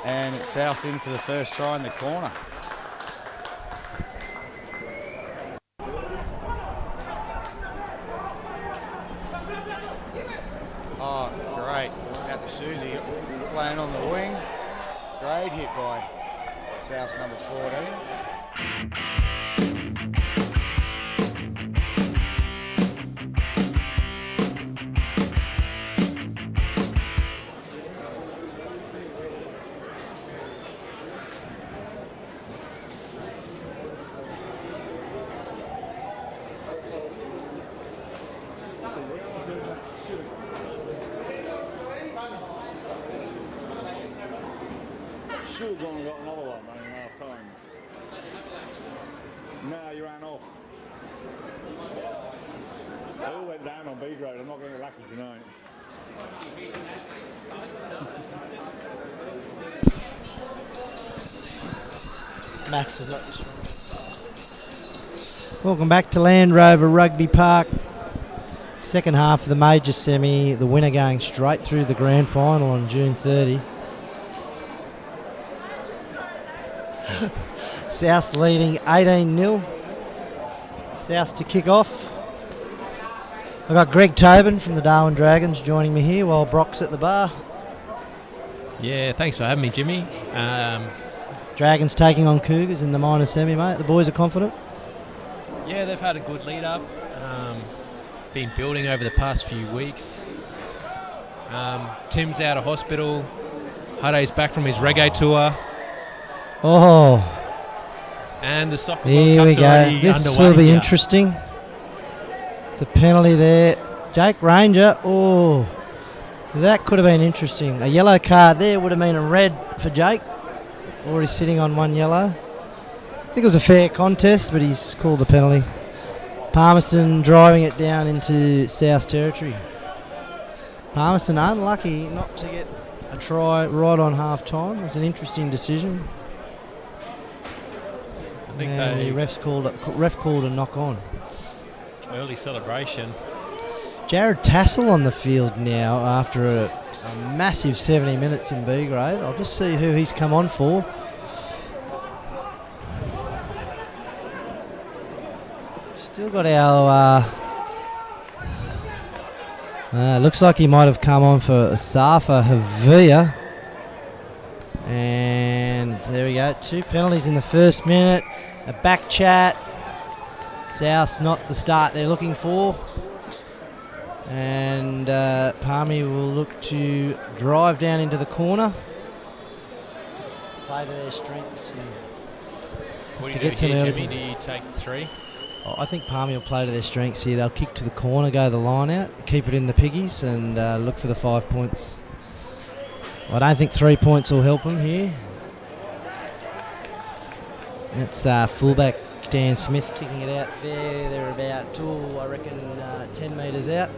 And it's South's in for the first try in the corner. Oh, great. Out to Susie, playing on the wing. Great hit by South's number 14. Should have gone and got another one, man, in half time. No, you ran off. They all went down on B grade. I'm not going to get lucky tonight. Maths is not this. Welcome back to Land Rover Rugby Park. Second half of the major semi, the winner going straight through the grand final on June 30. South leading 18-0. South to kick off. I've got Greg Tobin from the Darwin Dragons joining me here while Brock's at the bar. Yeah, thanks for having me, Jimmy. Dragons taking on Cougars in the minor semi, mate. The boys are confident. Yeah, they've had a good lead up. Been building over the past few weeks. Tim's out of hospital. Hade's back from his reggae tour. Oh, And the soccer here we World Cup's go. already This underway will be here. interesting. It's a penalty there. Jake Ranger. Oh, that could have been interesting. A yellow card there would have been a red for Jake. Already sitting on one yellow. I think it was a fair contest, but he's called the penalty. Palmerston driving it down into South territory. Palmerston unlucky not to get a try right on half time. It was an interesting decision. I think And the ref called a knock on. early celebration. Jared Tassel on the field now after a massive 70 minutes in B grade. I'll just see who he's come on for. Still got our... looks like he might have come on for Safa Havia. And there we go. 2 penalties in the first minute. A back chat. South's not the start they're looking for. And Palmy will look to drive down into the corner. Play to their strengths. What To do you get do some here, early- Jimmy? Do you take the 3? I think Palmy will play to their strengths here. They'll kick to the corner, go the line out, keep it in the piggies, and look for the 5 points. I don't think 3 points will help them here. That's fullback Dan Smith kicking it out there. They're about, I reckon, 10 metres out.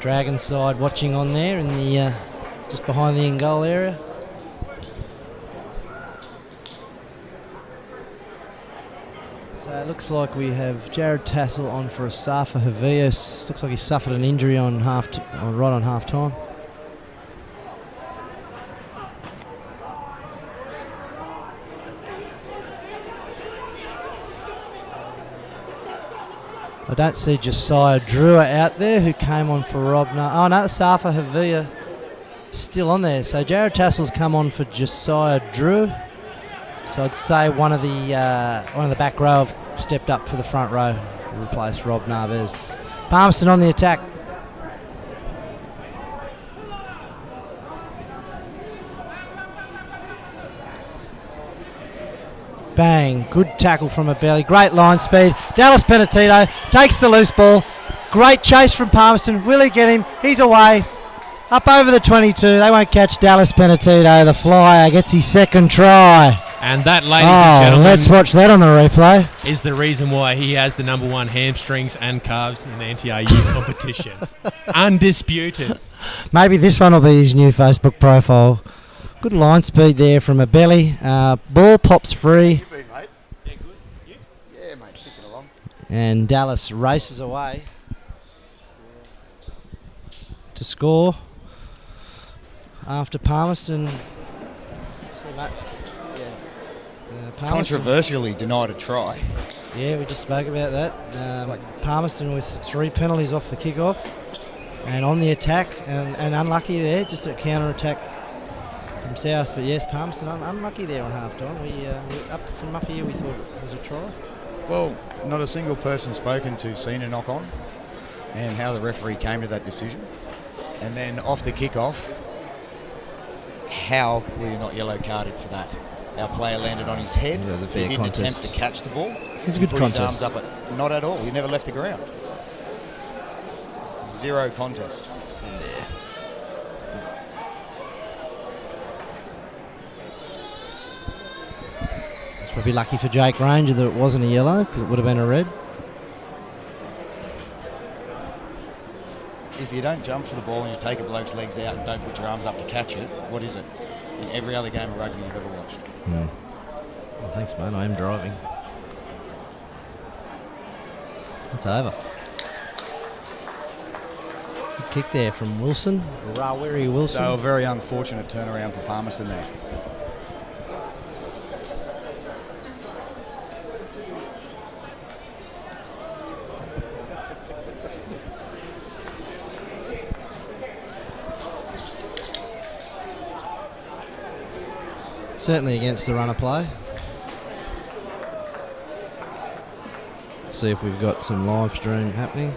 Dragon side watching on there in the just behind the in goal area. So it looks like we have Jared Tassel on for a Safa Havias. Looks like he suffered an injury on right on half time. I don't see Josiah Drewer out there, who came on for Rob. Oh no, Safa Havia still on there. So Jared Tassel's come on for Josiah Drew. So I'd say one of the back row have stepped up for the front row to replace Rob Narves. Palmerston on the attack. Bang, good tackle from a belly, great line speed. Dallas Penatito takes the loose ball. Great chase from Palmerston. Will he get him? He's away. Up over the 22. They won't catch Dallas Penatito. The flyer gets his second try. And that, ladies and gentlemen, let's watch that on the replay. is the reason why he has the number 1 hamstrings and calves in the NTRU competition. Undisputed. Maybe this one will be his new Facebook profile. Good line speed there from a belly. Ball pops free. You been, mate? Yeah, good. You? Yeah, mate, ticking along. And Dallas races away to score after Palmerston. See, mate. Palmerston, Controversially denied a try. yeah, we just spoke about that. Palmerston with 3 penalties off the kick-off and on the attack, and unlucky there, just a counter-attack from South. But yes, Palmerston unlucky there on half-time. We from up here we thought it was a try. Well, not a single person spoken to seen a knock on and how the referee came to that decision. And then off the kick-off, how were you not yellow carded for that? Our player landed on his head. It was a fair He didn't contest. attempt to catch the ball. It was a He good put contest. his arms up. Not at all. He never left the ground. 0 contest. It's probably lucky for Jake Ranger that it wasn't a yellow, because it would have been a red. If you don't jump for the ball and you take a bloke's legs out and don't put your arms up to catch it, what is it? In every other game of rugby you've ever watched. Well, thanks, mate. I am driving. It's over. Good kick there from Wilson. Rawiri Wilson. So a very unfortunate turnaround for Palmerston there. Certainly against the runner play. Let's see if we've got some live stream happening.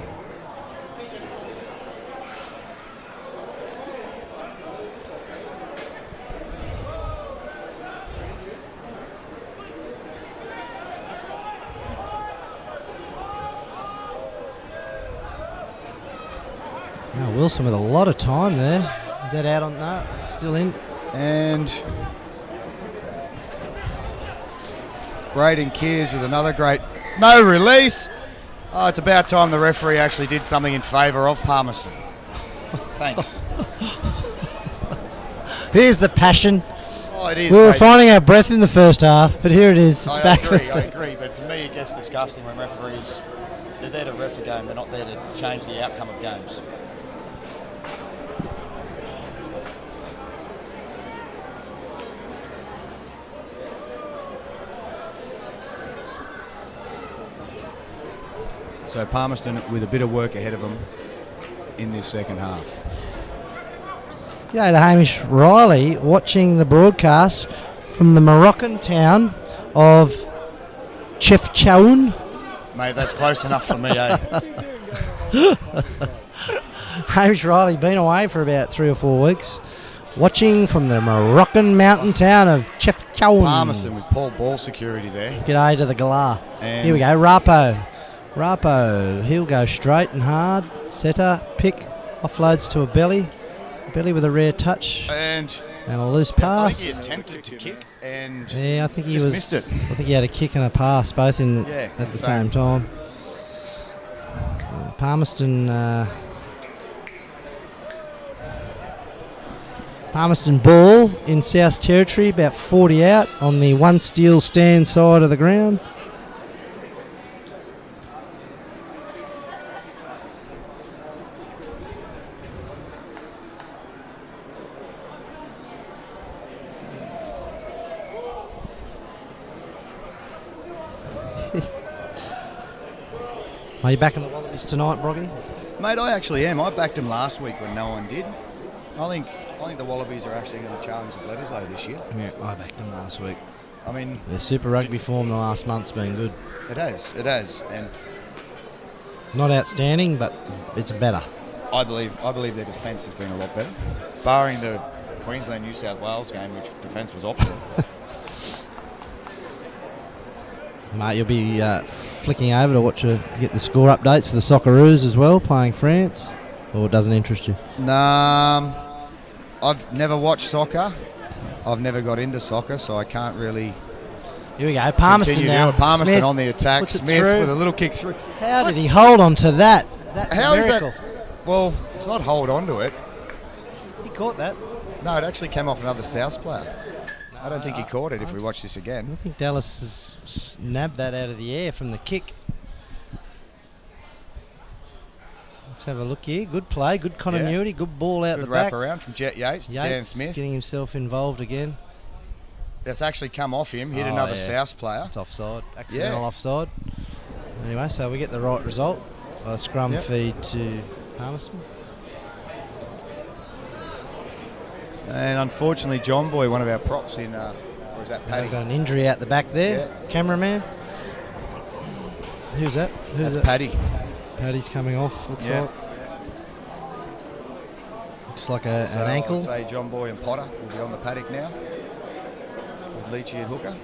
Oh, Wilson with a lot of time there. Is that out on? No, still in. And Braden Kears with another great no release. Oh, it's about time the referee actually did something in favour of Palmerston. Thanks. Here's the passion. Oh, it is. We were mate. finding our breath in the first half, but here it is. It's I back agree, for I second. agree, but to me it gets disgusting when referees, they're there to ref a game, they're not there to change the outcome of games. So Palmerston with a bit of work ahead of them in this second half. G'day to Hamish Riley watching the broadcast from the Moroccan town of Chefchaouen. Mate, that's close enough for me, eh? Hamish Riley been away for about 3 or 4 weeks, watching from the Moroccan mountain town of Chefchaouen. Palmerston with Paul Ball security there. G'day to the Galah. And Here we go, Rapo. Rapo, he'll go straight and hard. Setter, pick, offloads to a belly. Belly with a rare touch And and a loose I pass. think he attempted to kick and Yeah, I think he just was. missed it. I think he had a kick and a pass both in Yeah, at the same. same time. Palmerston. Palmerston ball in South Territory, about 40 out on the one steel stand side of the ground. Are you back in the Wallabies tonight, Broggy? mate, I actually am. I backed him last week when no one did. I think the Wallabies are actually going to challenge the Bledisloe this year. Yeah, I backed them last week. I mean, Their Super Rugby form the last month's been good. it has, and Not outstanding, but it's better. I believe their defence has been a lot better, barring the Queensland New South Wales game, which defence was optional. Mate, you'll be flicking over to watch get the score updates for the Socceroos as well, playing France, or it doesn't interest you? I've never watched soccer. I've never got into soccer, so I can't really Here we go, Palmerston continue now. to do it. Palmerston Smith on the attack. puts it Smith through. with a little kick through. How did he hold on to that? That's How a is miracle. that? Well, it's not hold on to it. He caught that. No, it actually came off another South player. I don't think he caught it if we watch this I again. think Dallas has nabbed that out of the air from the kick. Let's have a look here. Good play, good continuity, good ball out Good the back. wrap around from Jet Yates to Dan Smith. Getting himself involved again. That's actually come off him, hit another South player. It's offside, accidental offside. Anyway, so we get the right result. A scrum feed to Palmerston. And unfortunately, John Boy, one of our props in, or is that Paddy? We've got an injury out the back there. Yeah. Cameraman. Who's that? That's Paddy. Paddy's coming off, looks like. Looks like an So ankle. I'd say John Boy and Potter will be on the paddock now. With Leachy at hooker.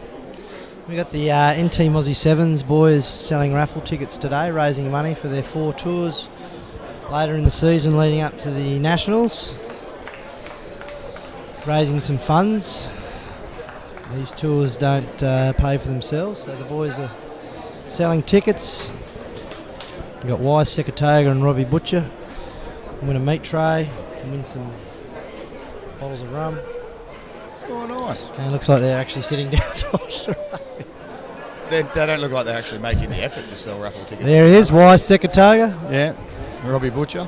We got the NT Mozzie Sevens boys selling raffle tickets today, raising money for their 4 tours later in the season leading up to the Nationals. Raising some funds. These tours don't pay for themselves, so the boys are selling tickets. We've got Wise Secretaga and Robbie Butcher. Win a meat tray, win some bottles of rum. Oh, nice. And it looks like they're actually sitting down to watch the rugby. They don't look like they're actually making the effort to sell raffle tickets. There he is, Wise Secretaga. Yeah. Robbie Butcher.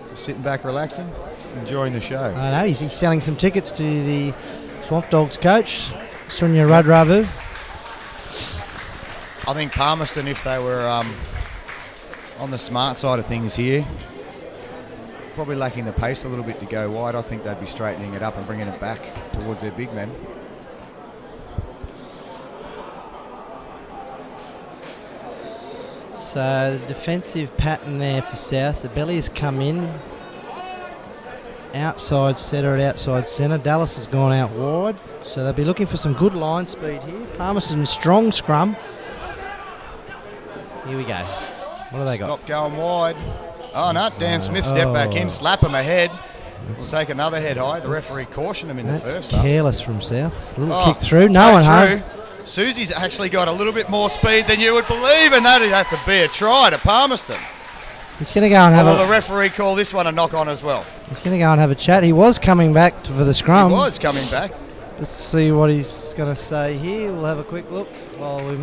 Just sitting back, relaxing, enjoying the show. I know, he's selling some tickets to the Swamp Dogs coach, Sunya Rudravu. I think Palmerston, if they were on the smart side of things here, probably lacking the pace a little bit to go wide. I think they'd be straightening it up and bringing it back towards their big men. So the defensive pattern there for South. The bellies come in. Outside setter at outside centre. Dallas has gone out wide. So they'll be looking for some good line speed here. Palmerston strong scrum. Here we go. What do they got? Stop going wide. Oh no, Dan Smith step back in, slap him ahead. We'll take another head high. The referee cautioned him in the That's first half. careless from South. A little kick through. No one home. Susie's actually got a little bit more speed than you would believe, and that'd have to be a try to Palmerston. He's going to go and have the referee call this one a knock on as well. He's going to go and have a chat. He was coming back for the scrum. He was coming back. Let's see what he's going to say here. We'll have a quick look while we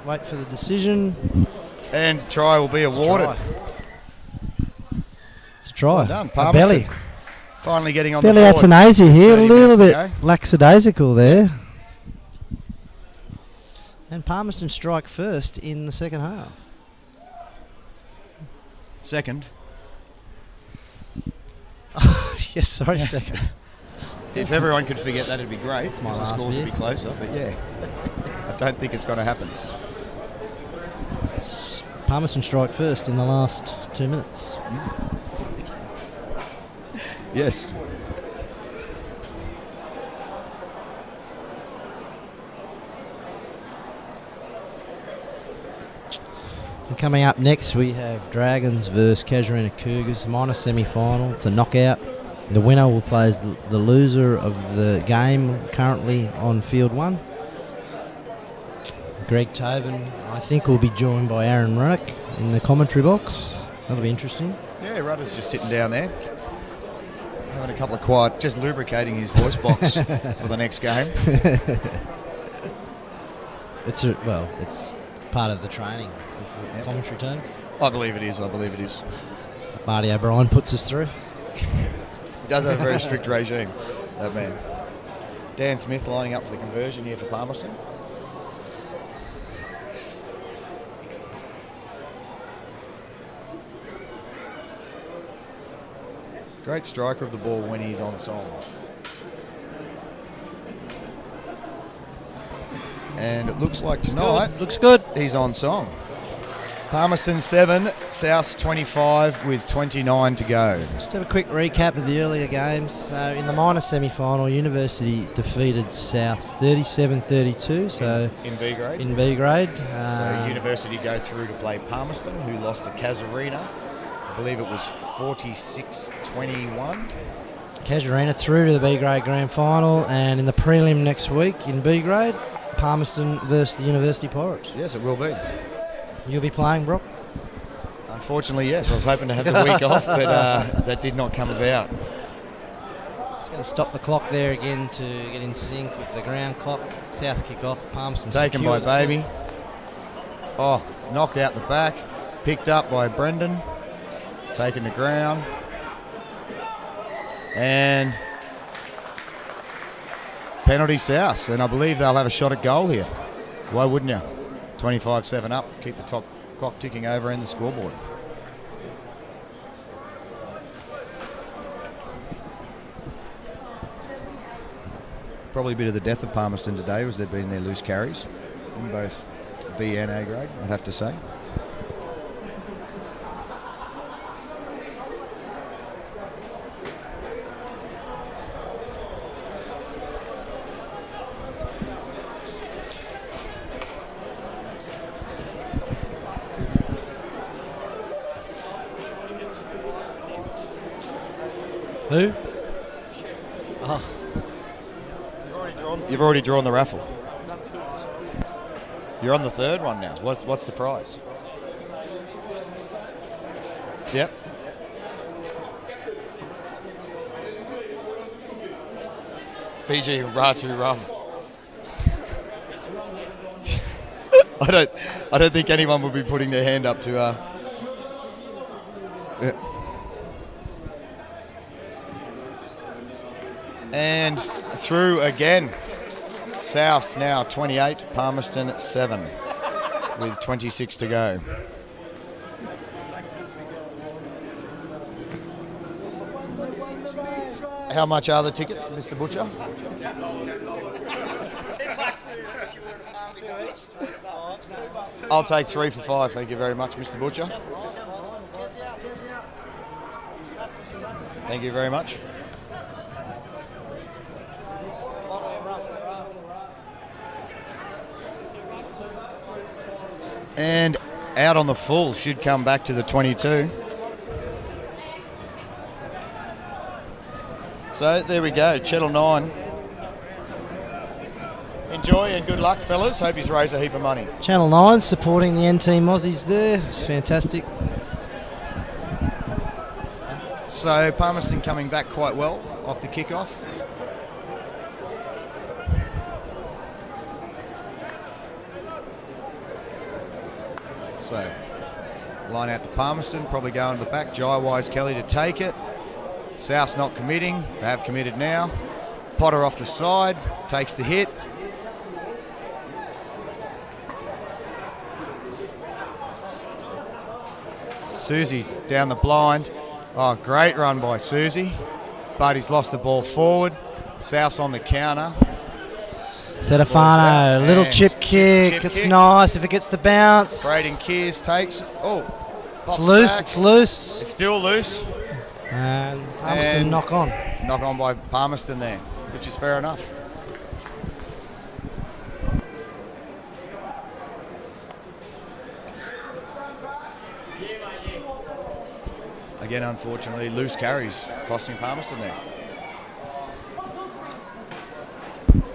wait for the decision. And try will be awarded. It's a try. Well done, A Palmerston. belly. Finally getting on Belly the board. Atanasia here, a 30 little minutes bit ago. lackadaisical there. And Palmerston strike first in the second half. Second. Yes, sorry, second. If everyone could forget that, it'd be great. my Because the last scores beer. would be closer. But yeah, I don't think it's going to happen. Palmerston strike first in the last 2 minutes. Yes. And coming up next, we have Dragons versus Casuarina Cougars, minor semi-final. It's a knockout. The winner will play as the loser of the game currently on field 1. Greg Tobin, I think, will be joined by Aaron Runnick in the commentary box. That'll be interesting. Yeah, Rudder's just sitting down there, having a couple of quiet, just lubricating his voice box for the next game. It's part of the training. Commentary team. I believe it is. I believe it is. Marty O'Brien puts us through. He does have a very strict regime, that man. Dan Smith lining up for the conversion here for Palmerston. Great striker of the ball when he's on song. And it looks like tonight Looks good. he's on song. Palmerston 7, South 25 with 29 to go. Just have a quick recap of the earlier games. So in the minor semi-final, University defeated Souths 37-32. So In B grade. in B grade. So University go through to play Palmerston, who lost to Casuarina. I believe it was 46-21. Casuarina through to the B grade grand final, and in the prelim next week in B grade, Palmerston versus the University Pirates. Yes, it will be. You'll be playing, Brock? Unfortunately, yes. I was hoping to have the week off, but that did not come about. It's going to stop the clock there again to get in sync with the ground clock. South kick off. Palmerston Taken by Baby. Oh, knocked out the back. Picked up by Brendan. Taken to ground. And penalty South. And I believe they'll have a shot at goal here. Why wouldn't you? 25-7 up. Keep the top clock ticking over in the scoreboard. Probably a bit of the death of Palmerston today was there been their loose carries in both B and A grade, I'd have to say. Who? Oh. You've already drawn the raffle. You're on the third one now. What's the prize? Yep. Fiji Ratu rum. I don't think anyone would be putting their hand up to yeah. And through again. South's now 28, Palmerston 7 with 26 to go. How much are the tickets, Mr. Butcher? I'll take 3 for 5. Thank you very much, Mr. Butcher. Thank you very much. And out on the full, should come back to the 22. So there we go, Channel 9. Enjoy and good luck, fellas. Hope he's raised a heap of money. Channel 9 supporting the N-Team Aussies there. It's fantastic. So Palmerston coming back quite well off the kickoff. So, line out to Palmerston, probably going to the back. Jai Wise Kelly to take it. South's not committing. They have committed now. Potter off the side, takes the hit. Susie down the blind. Oh, great run by Susie. But he's lost the ball forward. South's on the counter. Setafano, little chip kick. It's kick. nice if it gets the bounce. Braden Kears takes. Oh, It's pops loose, back. it's loose. It's still loose. And Palmerston And- knock on. Knock on by Palmerston there, which is fair enough. Again, unfortunately, loose carries costing Palmerston there.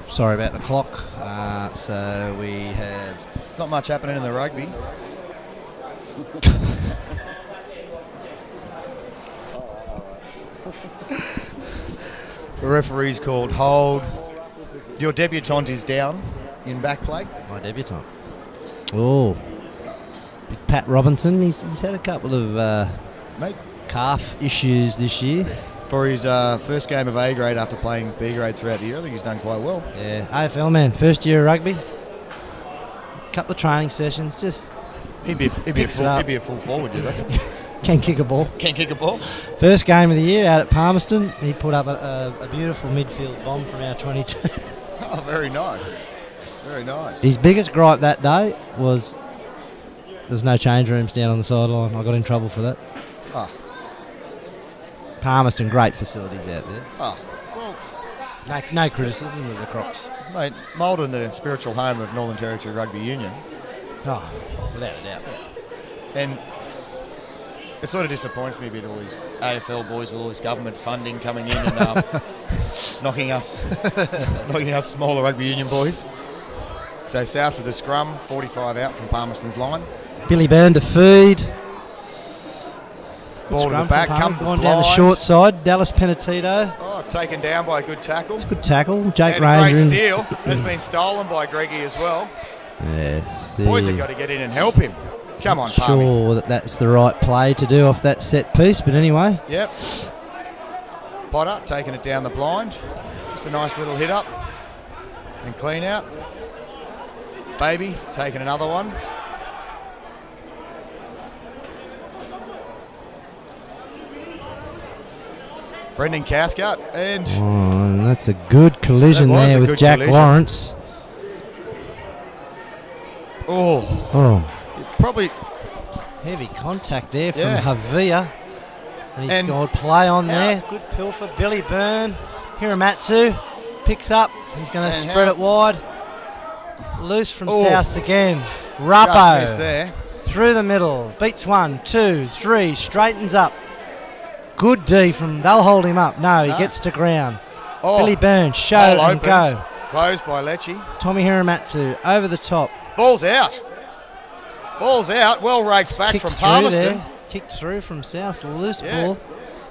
Sorry about the clock. So we have... Not much happening in the rugby. The referee's called hold. Your debutant is down in back play. My debutant. Oh. Big Pat Robinson. He's had a couple of Mate, calf issues this year. for his first game of A grade after playing B grade throughout the year, I think he's done quite well. Yeah, AFL man, first year of rugby. Couple of training sessions, just He'd be a Picks it up. full forward, you reckon? can kick a ball. Can't kick a ball. First game of the year out at Palmerston, he put up a beautiful midfield bomb from our 22. Oh, very nice. Very nice. His biggest gripe that day was there's no change rooms down on the sideline. I got in trouble for that. Oh, Palmerston, great facilities out there. oh. Well, No criticism of the Crocs. mate, Maldon, the spiritual home of Northern Territory Rugby Union. Oh, without a doubt. And it sort of disappoints me a bit, all these AFL boys with all this government funding coming in and knocking us smaller rugby union boys. So South with the scrum, 45 out from Palmerston's line. Billy Byrne to feed. Ball to the scrum back, from come Palm, to gone the down the blind. short side. Dallas Penatito. Oh, taken down by a good tackle. It's a good tackle. Jake And a great Ranger. steal. Has been stolen by Greggy as well. Yes. Boys have got to get in and help him. Come on, Palmy. Sure that that's the right play to do off that set piece, but anyway. Yep. Potter taking it down the blind. Just a nice little hit up. And clean out. Baby taking another one. Brendan Cathcart and And that's a good collision That was there a with good Jack collision. Lawrence. oh, probably Heavy contact there from Yeah. Javier. And he's And got play on how- there. Good pill for Billy Byrne. Hiramatsu picks up. He's going to And spread how- it wide. Loose from Oh. South again. just missed Rappo there. through the middle. Beats 1, 2, 3. Straightens up. Good D from. They'll hold him up. No, he No. gets to ground. Oh, Billy Byrne, show hole and opens. go. Closed by Lecce. Tommy Hiramatsu over the top. Ball's out. Ball's out. Well raked back Kicks from through Palmerston. there. Kicked through from South. Loose Yeah. ball.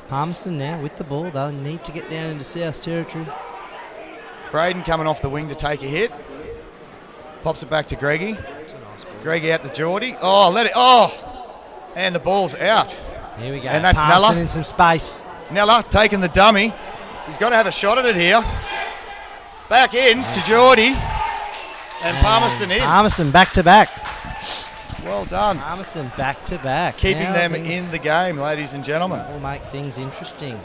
Palmerston now with the ball. They'll need to get down into South territory. Braden coming off the wing to take a hit. Pops it back to Greggy. Greggy out to Geordie. Oh, let it. Oh, and the ball's out. Here we go. And that's Palmerston Nella. in some space. Nella taking the dummy. He's got to have a shot at it here. Back in to Geordie. And Palmerston in. Palmerston back to back. Well done. Palmerston back to back. Keeping Now them things in the game, ladies and gentlemen. will make things interesting.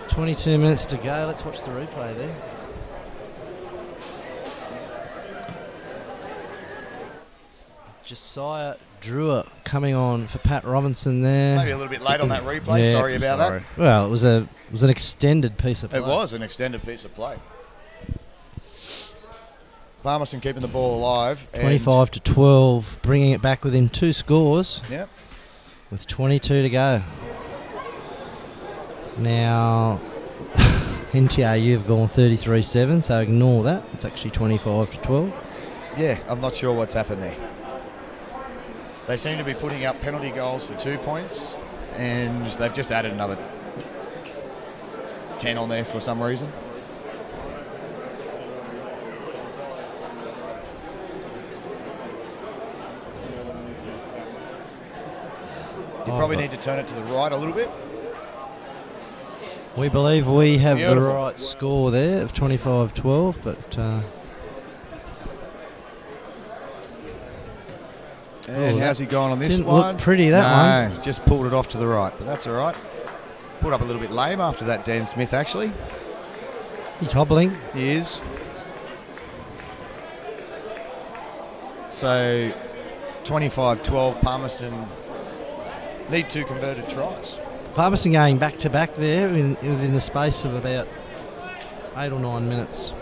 .22 minutes to go. Let's watch the replay there. Josiah Drewer coming on for Pat Robinson there. Maybe a little bit late on that replay. Yeah. Sorry about that. Well, it was an extended piece of play. It was an extended piece of play. Palmerston keeping the ball alive. and- 25 to 12, bringing it back within 2 scores Yep. with 22 to go. Now, NTRU have gone 33-7, so ignore that. It's actually 25 to 12. Yeah, I'm not sure what's happened there. They seem to be putting up penalty goals for 2 points, and they've just added another 10 on there for some reason. You probably need to turn it to the right a little bit. We believe we have Beautiful. the right score there of 25-12, but And how's he going on this didn't one? look pretty, that one. Just pulled it off to the right, but that's all right. Put up a little bit lame after that, Dan Smith, actually. he's hobbling. He is. So, 25-12, Palmerston need 2 converted tries. Palmerston going back-to-back there within the space of about 8 or 9 minutes.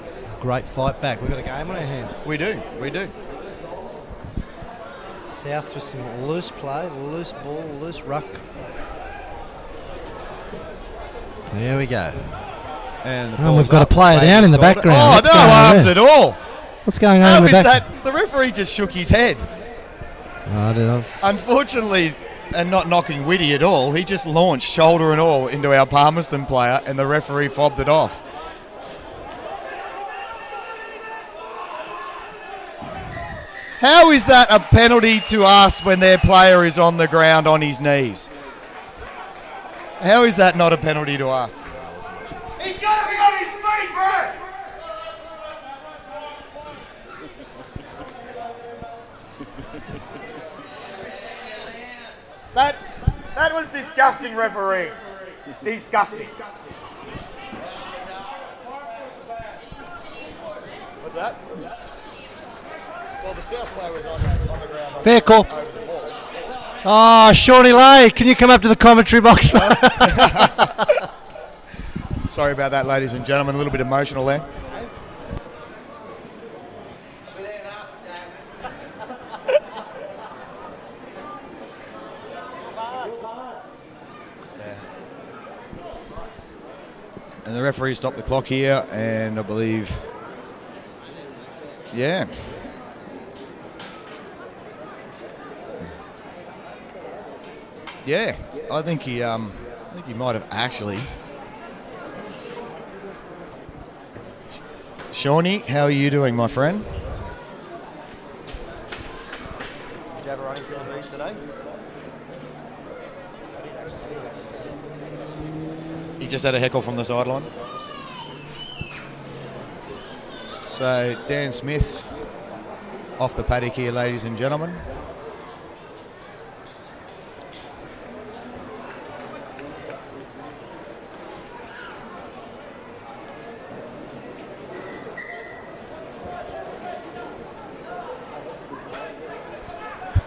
Great fight back. We've got a game on our hands. We do. Souths with some loose play, loose ball, loose ruck. There we go. And the And we've ball's got a up. player Baby's down in the called it. background. Oh, What's no going on arms there? at all. What's going on How in is the back? that? The referee just shook his head. I don't know. Unfortunately, and not knocking Whitty at all, he just launched shoulder and all into our Palmerston player, and the referee fobbed it off. How is that a penalty to us when their player is on the ground on his knees? How is that not a penalty to us? He's got to be on his feet, bro! That was disgusting, referee. Disgusting. What's that? Well, the South player was on the ground. Fair call. Over the ball. Oh, Shawnee Lay, can you come up to the commentary box? Sorry about that, ladies and gentlemen. A little bit emotional there. And the referee stopped the clock here, and I believe, yeah. Yeah, I think he might have actually. Shawnee, how are you doing, my friend? Did you have a running field race today? He just had a heckle from the sideline. So Dan Smith off the paddock here, ladies and gentlemen.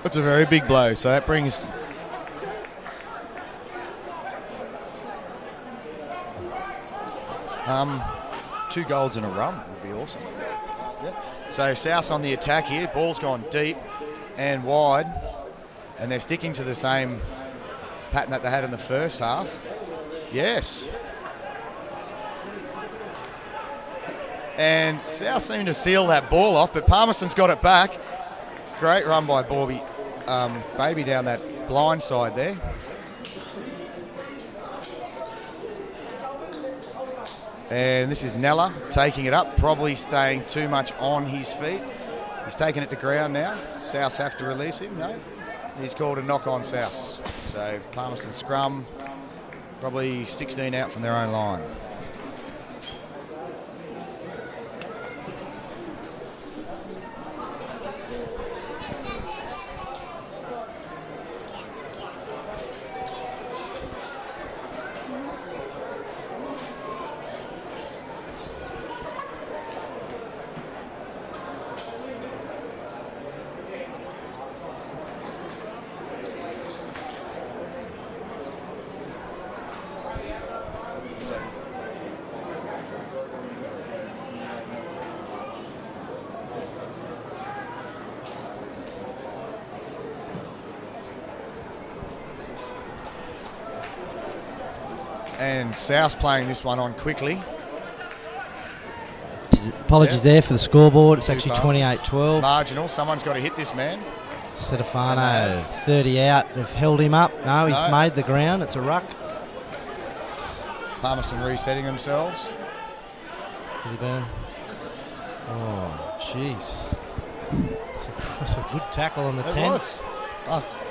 That's a very big blow, so that brings two golds in a run would be awesome. Yep. So South on the attack here, ball's gone deep and wide, and they're sticking to the same pattern that they had in the first half. Yes. And South seemed to seal that ball off, but Palmerston's got it back. Great run by Baby down that blind side there. And this is Nella taking it up, probably staying too much on his feet. He's taking it to ground now. South have to release him, no? He's called a knock on South. So Palmerston scrum, probably 16 out from their own line. And South playing this one on quickly. Apologies there for the scoreboard. It's actually 28-12. Marginal. Someone's got to hit this man. Stefano, 30 out. They've held him up. No, he's made the ground. It's a ruck. Palmerston resetting themselves. Pretty bad. Oh, jeez. It's a good tackle on the 10.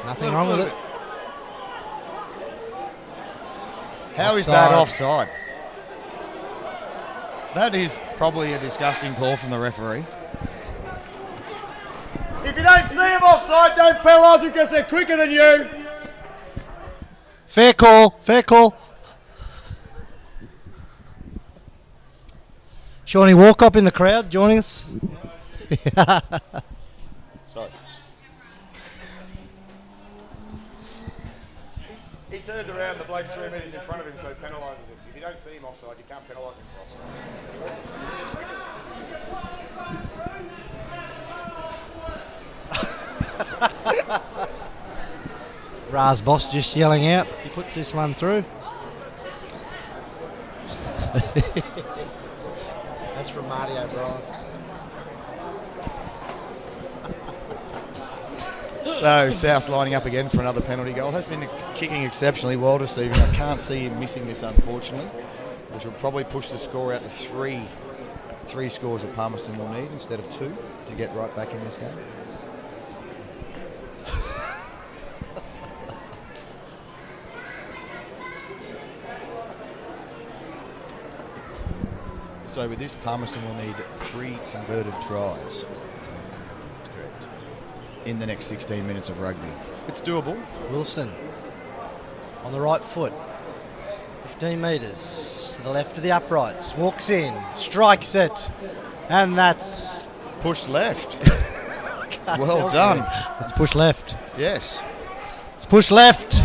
Nothing wrong with it. How is that offside? That is probably a disgusting call from the referee. If you don't see him offside, don't penalise him because they're quicker than you. Fair call, fair call. Shawnee Walkup in the crowd joining us. Sorry. He turned around, the bloke's 3 metres in front of him, so he penalises him. If you don't see him offside, you can't penalise him for offside. Raz Boss just yelling out. He puts this one through. That's from Marty O'Brien. So South's lining up again for another penalty goal. Has been kicking exceptionally well this evening. I can't see him missing this, unfortunately, which will probably push the score out to three scores that Palmerston will need instead of 2 to get right back in this game. So with this, Palmerston will need 3 converted tries. That's correct. In the next 16 minutes of rugby. It's doable. Wilson on the right foot. 15 metres to the left of the uprights. Walks in, strikes it, and that's... Push left. Well done. It's push left. Yes. It's push left.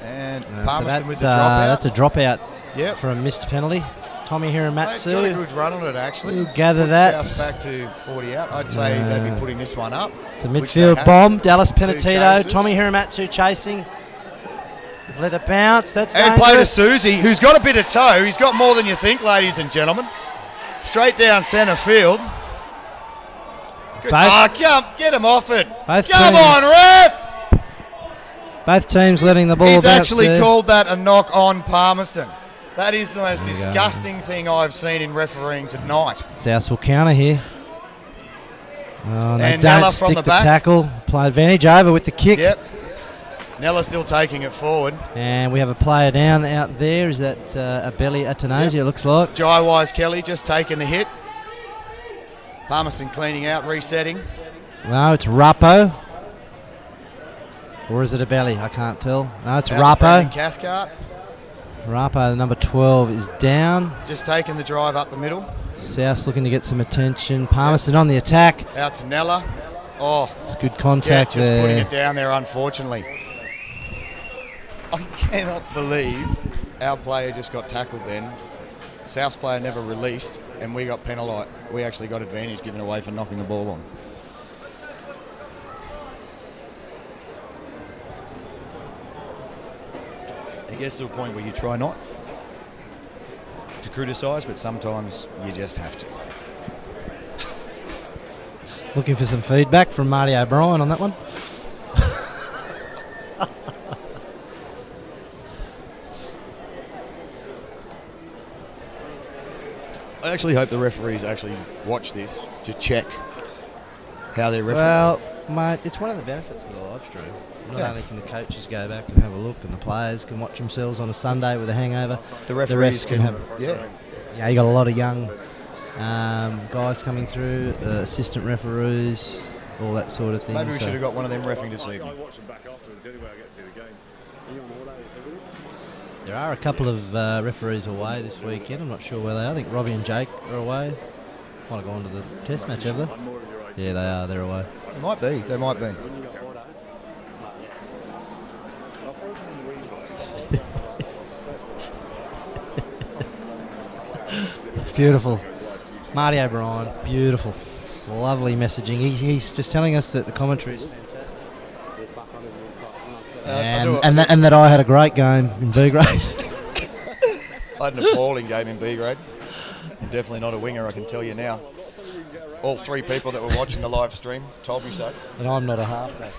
And So Palmerston with the dropout. that's a dropout Yep. for a missed penalty. Tommy They've got a Hiramatsu. good run on it, actually. We'll gather Put that. South back to 40 out. I'd say they'd be putting this one up. It's a which they midfield have. bomb. Dallas 2 Penatito. chases. Tommy Hiramatsu chasing. Let it bounce. That's And play to dangerous. Susie, who's got a bit of toe. He's got more than you think, ladies and gentlemen. Straight down centre field. Good. Come, get him off it. Both Come teams. on, ref! Both teams letting the ball He's bounce actually there. called that a knock on Palmerston. That is the most There you go. disgusting thing I've seen in refereeing tonight. South will counter here. Oh, they And don't Nella from stick the the back. tackle. Play advantage over with the kick. Yep. Nella's still taking it forward. And we have a player down out there. Is that a belly Atanasia, it looks like? Jai Wise Kelly just taking the hit. Palmerston cleaning out, resetting. No, it's Rappo. Or is it a belly? I can't tell. No, it's Out to Brendan Rappo. Cathcart. Rappo, the number 12, is down. Just taking the drive up the middle. South looking to get some attention. Palmerston on the attack. Out to Nella. Oh, It's good yeah, contact just putting there. it down there, unfortunately. I cannot believe our player just got tackled then. South's player never released, and we got penalised. We actually got advantage given away for knocking the ball on. It gets to a point where you try not to criticise, but sometimes you just have to. Looking for some feedback from Marty O'Brien on that one. I actually hope the referees actually watch this to check how they're refereeing. Well, mate, it's one of the benefits of the live stream. Not Yeah. only can the coaches go back and have a look, and the players can watch themselves on a Sunday with a hangover. the refs referees can have. yeah. Yeah, you got a lot of young guys coming through, assistant referees, all that sort of thing. Maybe we so should have got one of them reffing this I evening. watch them back afterwards. The only way I get to see the game. Are you on holiday? there are a couple of referees away this weekend. I'm not sure where they are. I think Robbie and Jake are away. Might have gone to the test match, have they? I'm more of your age. Yeah, they are. They're away. They might be. They might be. When you got holiday? I'll throw it in the wee boy. Beautiful. Marty O'Brien, beautiful. Lovely messaging. He's just telling us that the commentary is fantastic. And that I had a great game in B grade. I had an appalling game in B grade. And definitely not a winger, I can tell you now. All three people that were watching the live stream told me so. And I'm not a halfback.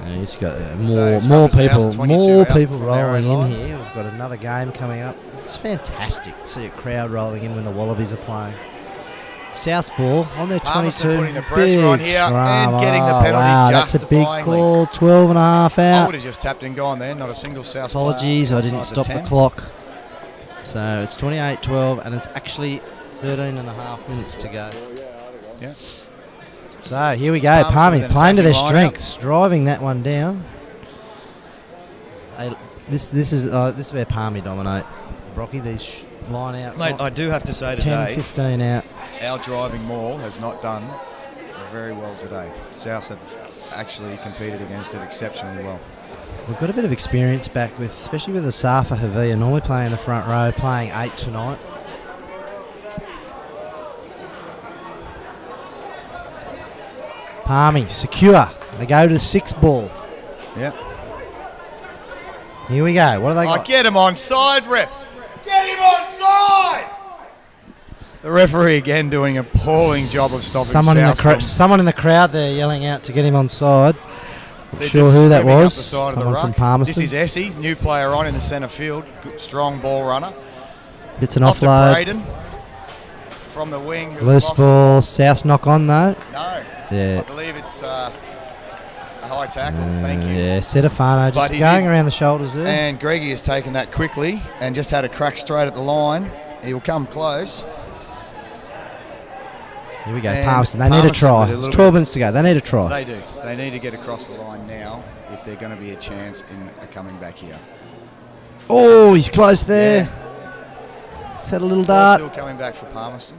And he's got it's more come to people, South 22 more out people from their rolling own in line. here. We've got another game coming up. It's fantastic to see a crowd rolling in when the Wallabies are playing. South ball on their Palmerston 22. putting the pressure on Big here scrum. and getting the penalty wow, that's a big justifyingly. call. 12 and a half I out. would have just tapped and gone there. Not a single South player Apologies, I outside didn't stop the 10. clock. So it's 28-12 and it's actually 13 and a half minutes to go. Yeah. So here we go. Palmerston Palmy with an playing to their attacking lineup. strengths, driving that one down. This is where Palmy dominate. Brocky, these line outs. Mate, I do have to say 10, today, 15 out. our driving maul has not done very well today. Souths have actually competed against it exceptionally well. We've got a bit of experience back with, especially with the Safa Havia, normally playing in the front row, playing 8 tonight. Palmy, secure. They go to the 6 ball. Yeah. Here we go. What do they got? Get him on side, ref. Get him on side. The referee again doing an appalling job of stopping someone in the crowd there yelling out to get him on side. They're Sure just who that swimming up was. the side of the Someone ruck. from Palmerston. This is Essie, new player on in the centre field. Good, strong ball runner. It's an Off to offload. Braden from the wing. who Loose lost ball. South knock on though. it. No. Yeah. I believe it's a high tackle. Thank you. Yeah, Setafano But just he going did- around the shoulders there. And Greggy has taken that quickly and just had a crack straight at the line. He'll come close. Here we go, and Palmerston. They need a Palmerston try. with a It's little 12 minutes to go. They need a try. They do. They need to get across the line now if they're going to be a chance in coming back here. Oh, he's close there. He's had a little Ball dart. still coming back for Palmerston.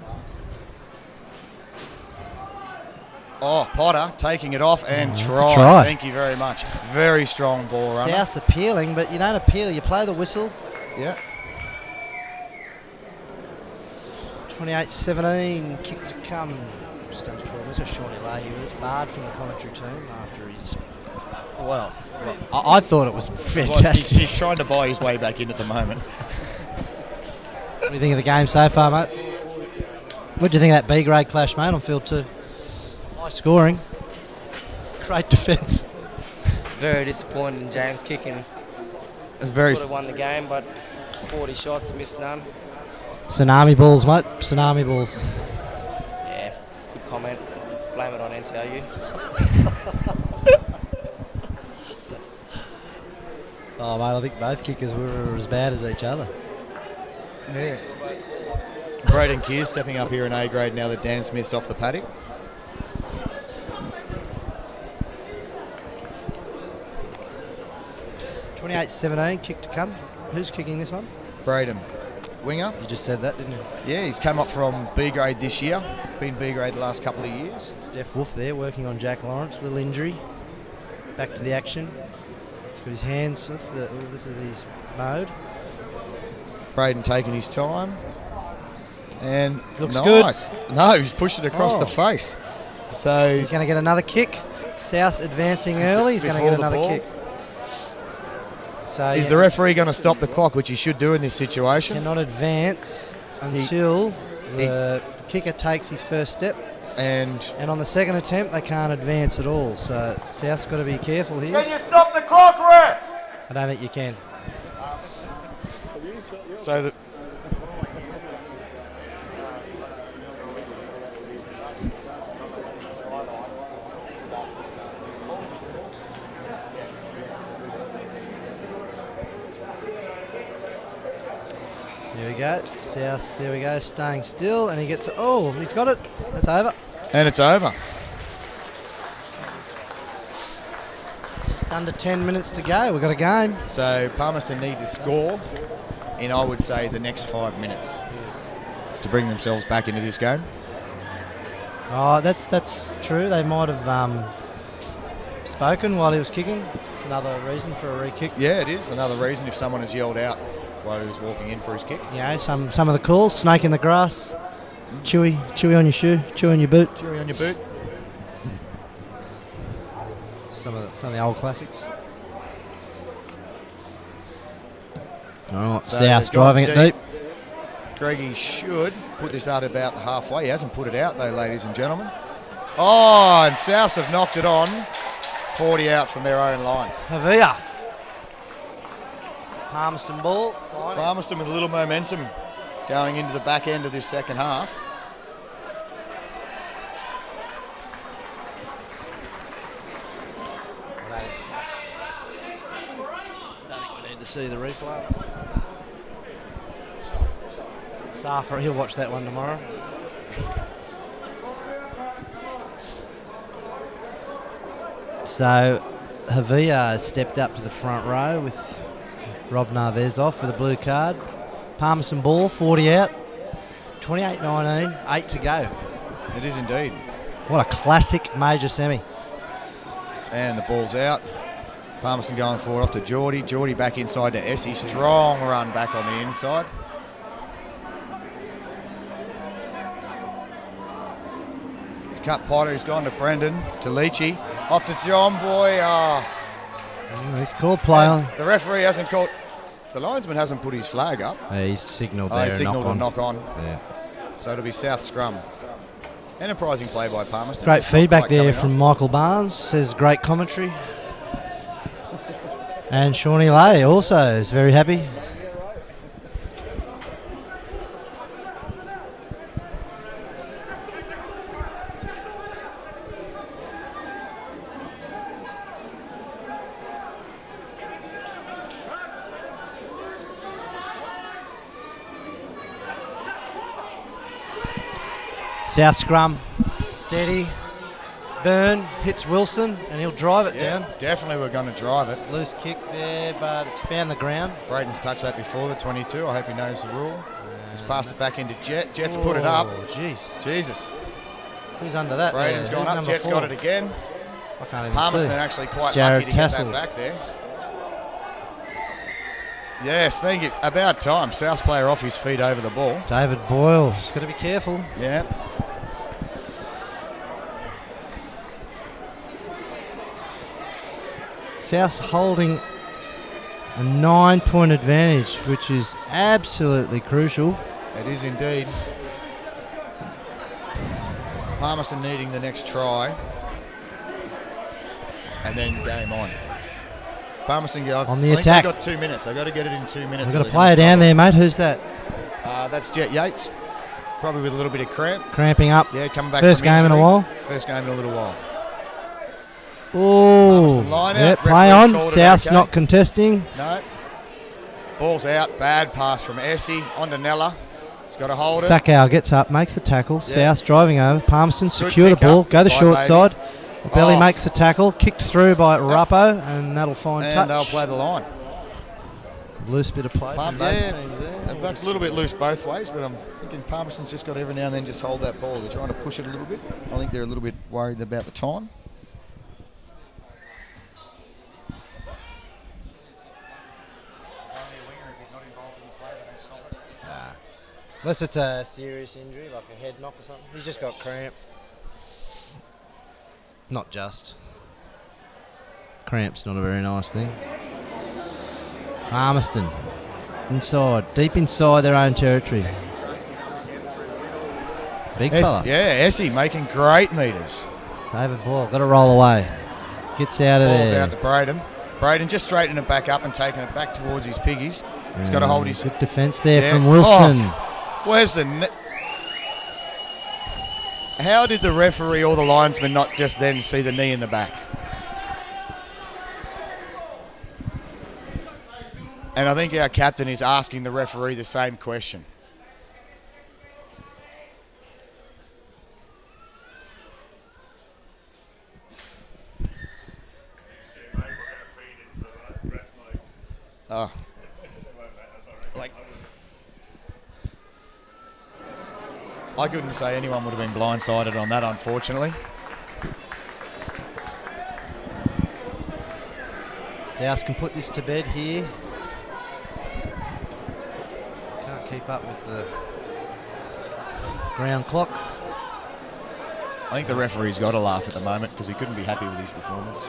Oh, Potter taking it off and that's a try. try. Thank you very much. Very strong ball runner. South's appealing, but you don't appeal. You play the whistle. Yeah. 28-17. Kick to come. stage 12. Let's go Shawnee Leahy with us, barred from the commentary team after his... Well, I thought it was fantastic. he's trying to buy his way back in at the moment. What do you think of the game so far, mate? What do you think of that B-grade clash, mate, on field 2? High scoring. Great defence. Very disappointed in James kicking. It's very. Could have won the game, but 40 shots, missed none. Tsunami balls, mate. Tsunami balls. Yeah, good comment. Blame it on NTRU. Oh, mate, I think both kickers were as bad as each other. Yeah. Braden Kears stepping up here in A grade now that Dan Smith's off the paddock. $28-17, kick to come. Who's kicking this one? Braden, winger. You just said that, didn't you? Yeah, he's come up from B grade this year. Been B grade the last couple of years. Steph Wolf there working on Jack Lawrence. Little injury. Back to the action. He's got his hands. This is his mode. Braden taking his time. And Looks nice. No, he's pushed it across the face. So he's going to get another kick. South advancing early. He's going to get another kick. So is the referee going to stop the clock, which he should do in this situation? Cannot advance until the kicker takes his first step. And on the second attempt, they can't advance at all. So South's got to be careful here. Can you stop the clock, ref? I don't think you can. So the There we go. South, there we go, staying still, and he gets... Oh, he's got it. That's over. And it's over. Just under 10 minutes to go. We've got a game. So Palmerston need to score in, I would say, the next 5 minutes to bring themselves back into this game. Oh, that's true. They might have spoken while he was kicking. Another reason for a re-kick. Yeah, it is. Another reason if someone has yelled out while he was walking in for his kick. You know, some of the calls. Snake in the grass. Chewy on your shoe. Chew on your boot. Chewy on your boot. Some of the old classics. All right, So South driving it deep. Greggy should put this out about halfway. He hasn't put it out though, ladies and gentlemen. Oh, and Souths have knocked it on. 40 out from their own line. Havia. Palmerston ball. Palmerston with a little momentum going into the back end of this second half. I think we need to see the replay. Safa, he'll watch that one tomorrow. So Havia stepped up to the front row with Rob Narvaez off with a blue card. Palmerston ball, 40 out. 28-19, 8 to go. It is indeed. What a classic major semi. And the ball's out. Palmerston going forward off to Geordie. Geordie back inside to Essie. Strong run back on the inside. Cut Potter, he's gone to Brendan, to Leachy, off to John Boy. He's called play on. The referee hasn't called, the linesman hasn't put his flag up. He's signalled He there signalled a knock on. Yeah. So it'll be South scrum. Enterprising play by Palmerston. Great Just not feedback quite there coming from off. Michael Barnes, says great commentary. And Shawnee Lay also is very happy. South scrum, steady. Burn hits Wilson and he'll drive it down. Definitely we're going to drive it. Loose kick there, but it's found the ground. Braden's touched that before, the 22. I hope he knows the rule. He's passed it back into Jet. Jet's put it up. Oh, jeez. Jesus. Who's under that? Braden's there? gone Who's up. number Jet's 4? got it again. I can't even Palmerston see. actually It's quite Jared lucky to get Tassel. that back there. Yes, thank you. About time. South player off his feet over the ball. David Boyle. Just got to be careful. Yeah. South holding a 9-point advantage, which is absolutely crucial. It is indeed. Palmerston needing the next try. And then game on. Palmerston on the attack. They've got 2 minutes. They've got to get it in 2 minutes. They've got a player down there, mate. Who's that? That's Jet Yates. Probably with a little bit of cramp. Cramping up. Yeah, coming back. First from game injury. in a while. First game in a little while. Oh, yep, play on. South's not contesting. No. Ball's out. Bad pass from Essie. On to Nella. He's got to hold it. Thakau gets up, makes the tackle. Yeah. South driving over. Palmerston secure the ball. Go the short side. Belly makes the tackle. Kicked through by Rappo, and that'll find touch. And they'll play the line. Loose bit of play. That's a little bit loose both ways, but I'm thinking Palmerston's just got every now and then just hold that ball. They're trying to push it a little bit. I think they're a little bit worried about the time. Unless it's a serious injury, like a head knock or something. He's just got cramp. Not just. Cramp's not a very nice thing. Palmerston. Inside. Deep inside their own territory. Big fella. Yeah, Essie making great meters. David Boyle. Got to roll away. Gets out of Ball's there. out to Braden. Braden just straightening it back up and taking it back towards his piggies. He's got to hold his... Good defence there from Wilson. Where's the... How did the referee or the linesman not just then see the knee in the back? And I think our captain is asking the referee the same question. Oh. Like... I couldn't say anyone would have been blindsided on that, unfortunately. South can put this to bed here. Can't keep up with the ground clock. I think the referee's got to laugh at the moment because he couldn't be happy with his performance.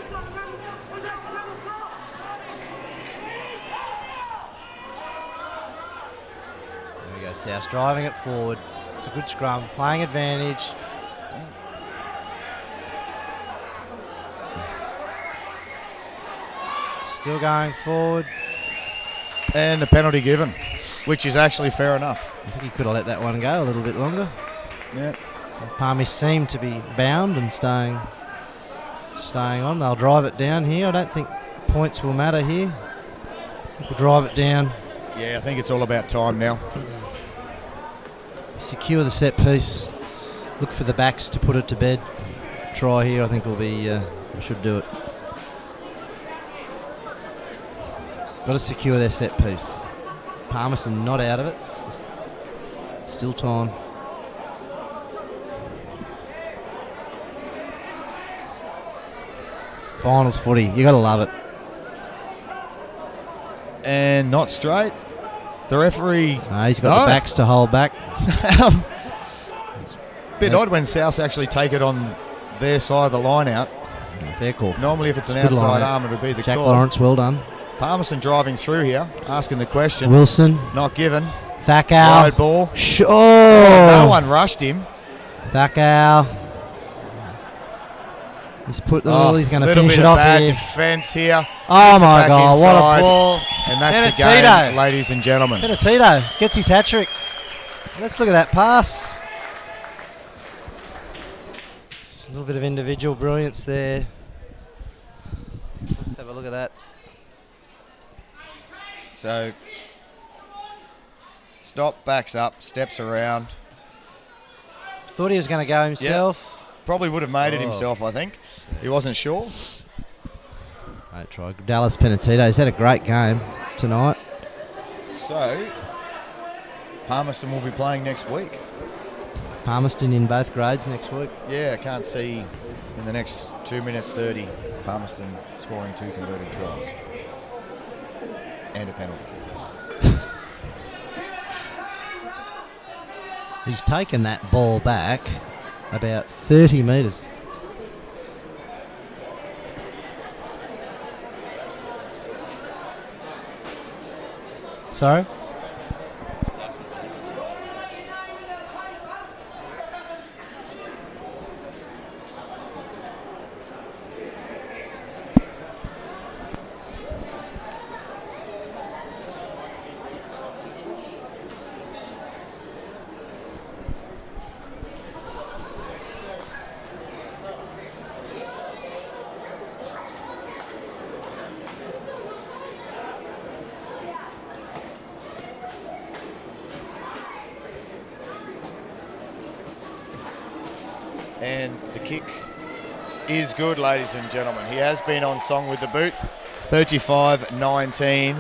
There we go, South driving it forward. It's a good scrum, playing advantage. Still going forward. And the penalty given, which is actually fair enough. I think he could have let that one go a little bit longer. Yeah. Palmy seemed to be bound and staying on. They'll drive it down here. I don't think points will matter here. We'll drive it down. Yeah, I think it's all about time now. Secure the set piece. Look for the backs to put it to bed. Try here, I think will be. We should do it. Got to secure their set piece. Palmerston not out of it. Still time. Finals footy. You got to love it. And not straight. The referee... No, he's got the backs to hold back. It's a bit odd when South actually take it on their side of the line out. Fair call. Normally if it's an outside arm it would be the Jack call. Lawrence, well done. Palmerston driving through here, asking the question. Wilson. Not given. Thakau. Wide ball. Oh, no one rushed him. Thakau. He's put the he's going to finish it off bad here. Defence here. Oh my God, what a ball. And that's the game, ladies and gentlemen. Benedetto gets his hat-trick. Let's look at that pass. Just a little bit of individual brilliance there. Let's have a look at that. So, stop, backs up, steps around. Thought he was going to go himself. Yep. Probably would have made it himself, I think. He wasn't sure. Great try. Dallas Benedetto. He's had a great game tonight. So, Palmerston will be playing next week. Palmerston in both grades next week. Yeah, I can't see in the next 2 minutes 30 Palmerston scoring 2 converted tries. And a penalty. He's taken that ball back about 30 metres. Sorry? And the kick is good, ladies and gentlemen. He has been on song with the boot. 35-19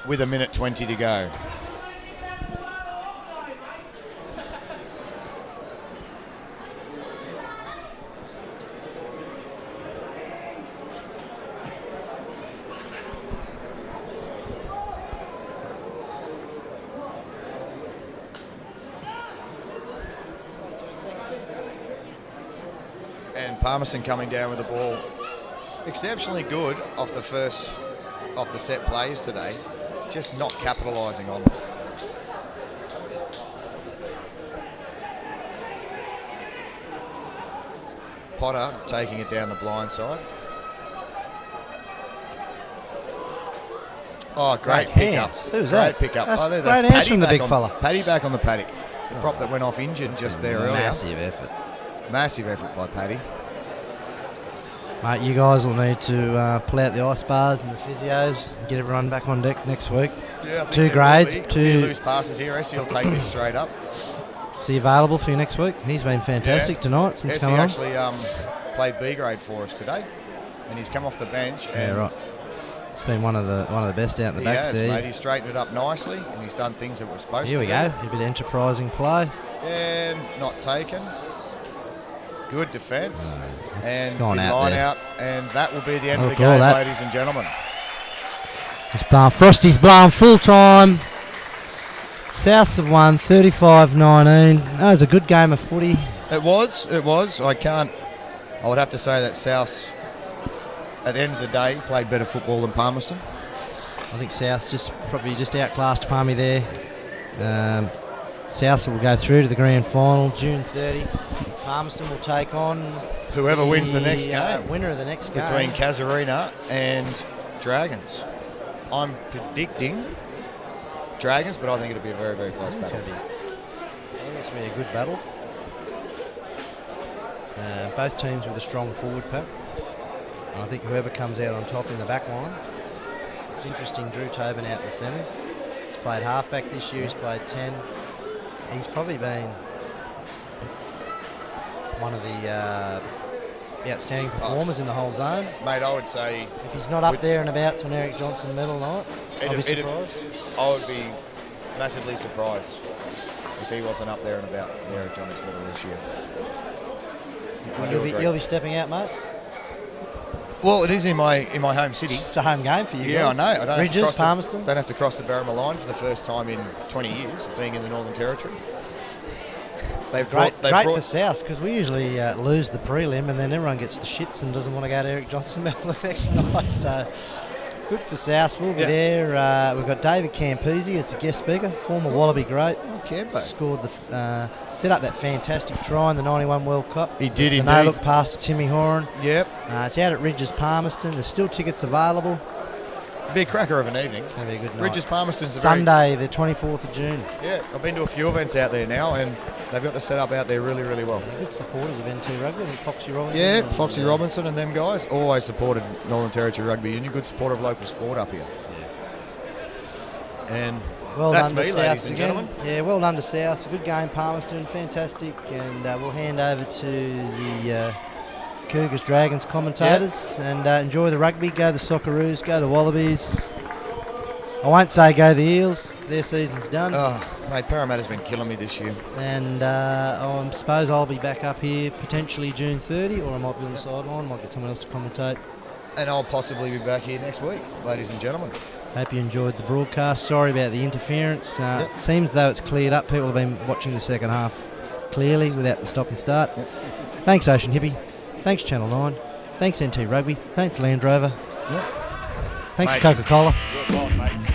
with 1:20 to go. And Palmerston coming down with the ball exceptionally good off the set plays today, just not capitalising on them. Potter taking it down the blind side. Oh, great pickup. Who's that? Great pickup. That's That's great hands from the big fella. Paddy back on the paddock. The prop that went off injured just there earlier. Massive effort. Massive effort by Paddy. Mate, you guys will need to pull out the ice bars and the physios and get everyone back on deck next week. Yeah, I think 2 grades. A few loose passes here. Essie will take this straight up. Is he available for you next week? He's been fantastic tonight since Essie coming on. actually played B grade for us today, and he's come off the bench. Yeah, right. It's been one of the best out in the back He has, seat. mate. He's straightened it up nicely, and he's done things that were supposed Here to we go. A bit of enterprising play. And not taken. Good defence. It's And gone big out line there. out, and that will be the end of the Look at all game, that. ladies and gentlemen. It's blown. Frosty's blown full time. South have won 35-19. That was a good game of footy. It was. I would have to say that South, at the end of the day, played better football than Palmerston. I think South's probably just outclassed Palmy there. South will go through to the grand final June 30. Palmerston will take on Whoever wins the next game. Winner of the next game. Between Casuarina and Dragons. I'm predicting Dragons, but I think it'll be a very, very close battle. I think it's going to be a good battle. Both teams with a strong forward pack. And I think whoever comes out on top in the back line. It's interesting, Drew Tobin out in the centres. He's played halfback this year, he's played 10. He's probably been one of the outstanding performers in the whole zone. Mate, I would say... If he's not up there and about to an Eric Johnson medal night, I'll be surprised. I would be massively surprised if he wasn't up there and about the Eric Johnson medal this year. You'll be stepping out, mate? Well, it is in my home city. It's a home game for you Yeah, guys. I know. I don't Ridges, Palmerston. don't have to cross the Berrima line for the first time in 20 years of being in the Northern Territory. Great for South, because we usually lose the prelim and then everyone gets the shits and doesn't want to go to Eric Johnson medal the next night. So good for South. We'll be there. We've got David Campuzzi as the guest speaker, former Wallaby great. Oh, Campo. Scored set up that fantastic try in the 91 World Cup. He did the indeed. no-look pass to Timmy Horan. Yep. It's out at Ridges Palmerston. There's still tickets available. It'll be a cracker of an evening. It's going to be a good night. Ridges Palmerston's Sunday, the 24th of June. Yeah, I've been to a few events out there now, and they've got the setup out there really, really well. Good supporters of NT Rugby. I think Foxy Robinson. Yeah, Foxy Robinson and them guys always supported Northern Territory Rugby Union. Good supporter of local sport up here. Yeah. And well that's done me, to ladies South and again. gentlemen. Yeah, well done to South. A good game, Palmerston. Fantastic. And we'll hand over to the Cougars Dragons commentators and enjoy the rugby. Go the Socceroos. Go the Wallabies. I won't say go the Eels. Their season's done. Oh, mate, Parramatta's been killing me this year. And I suppose I'll be back up here potentially June 30, or I might be on the sideline. Might get someone else to commentate. And I'll possibly be back here next week, ladies and gentlemen. Hope you enjoyed the broadcast. Sorry about the interference. Seems though it's cleared up. People have been watching the second half clearly without the stop and start. Yep. Thanks Ocean Hippie. Thanks Channel 9. Thanks NT Rugby. Thanks Land Rover. Yep. Thanks Mate. Coca-Cola. Good one, mate.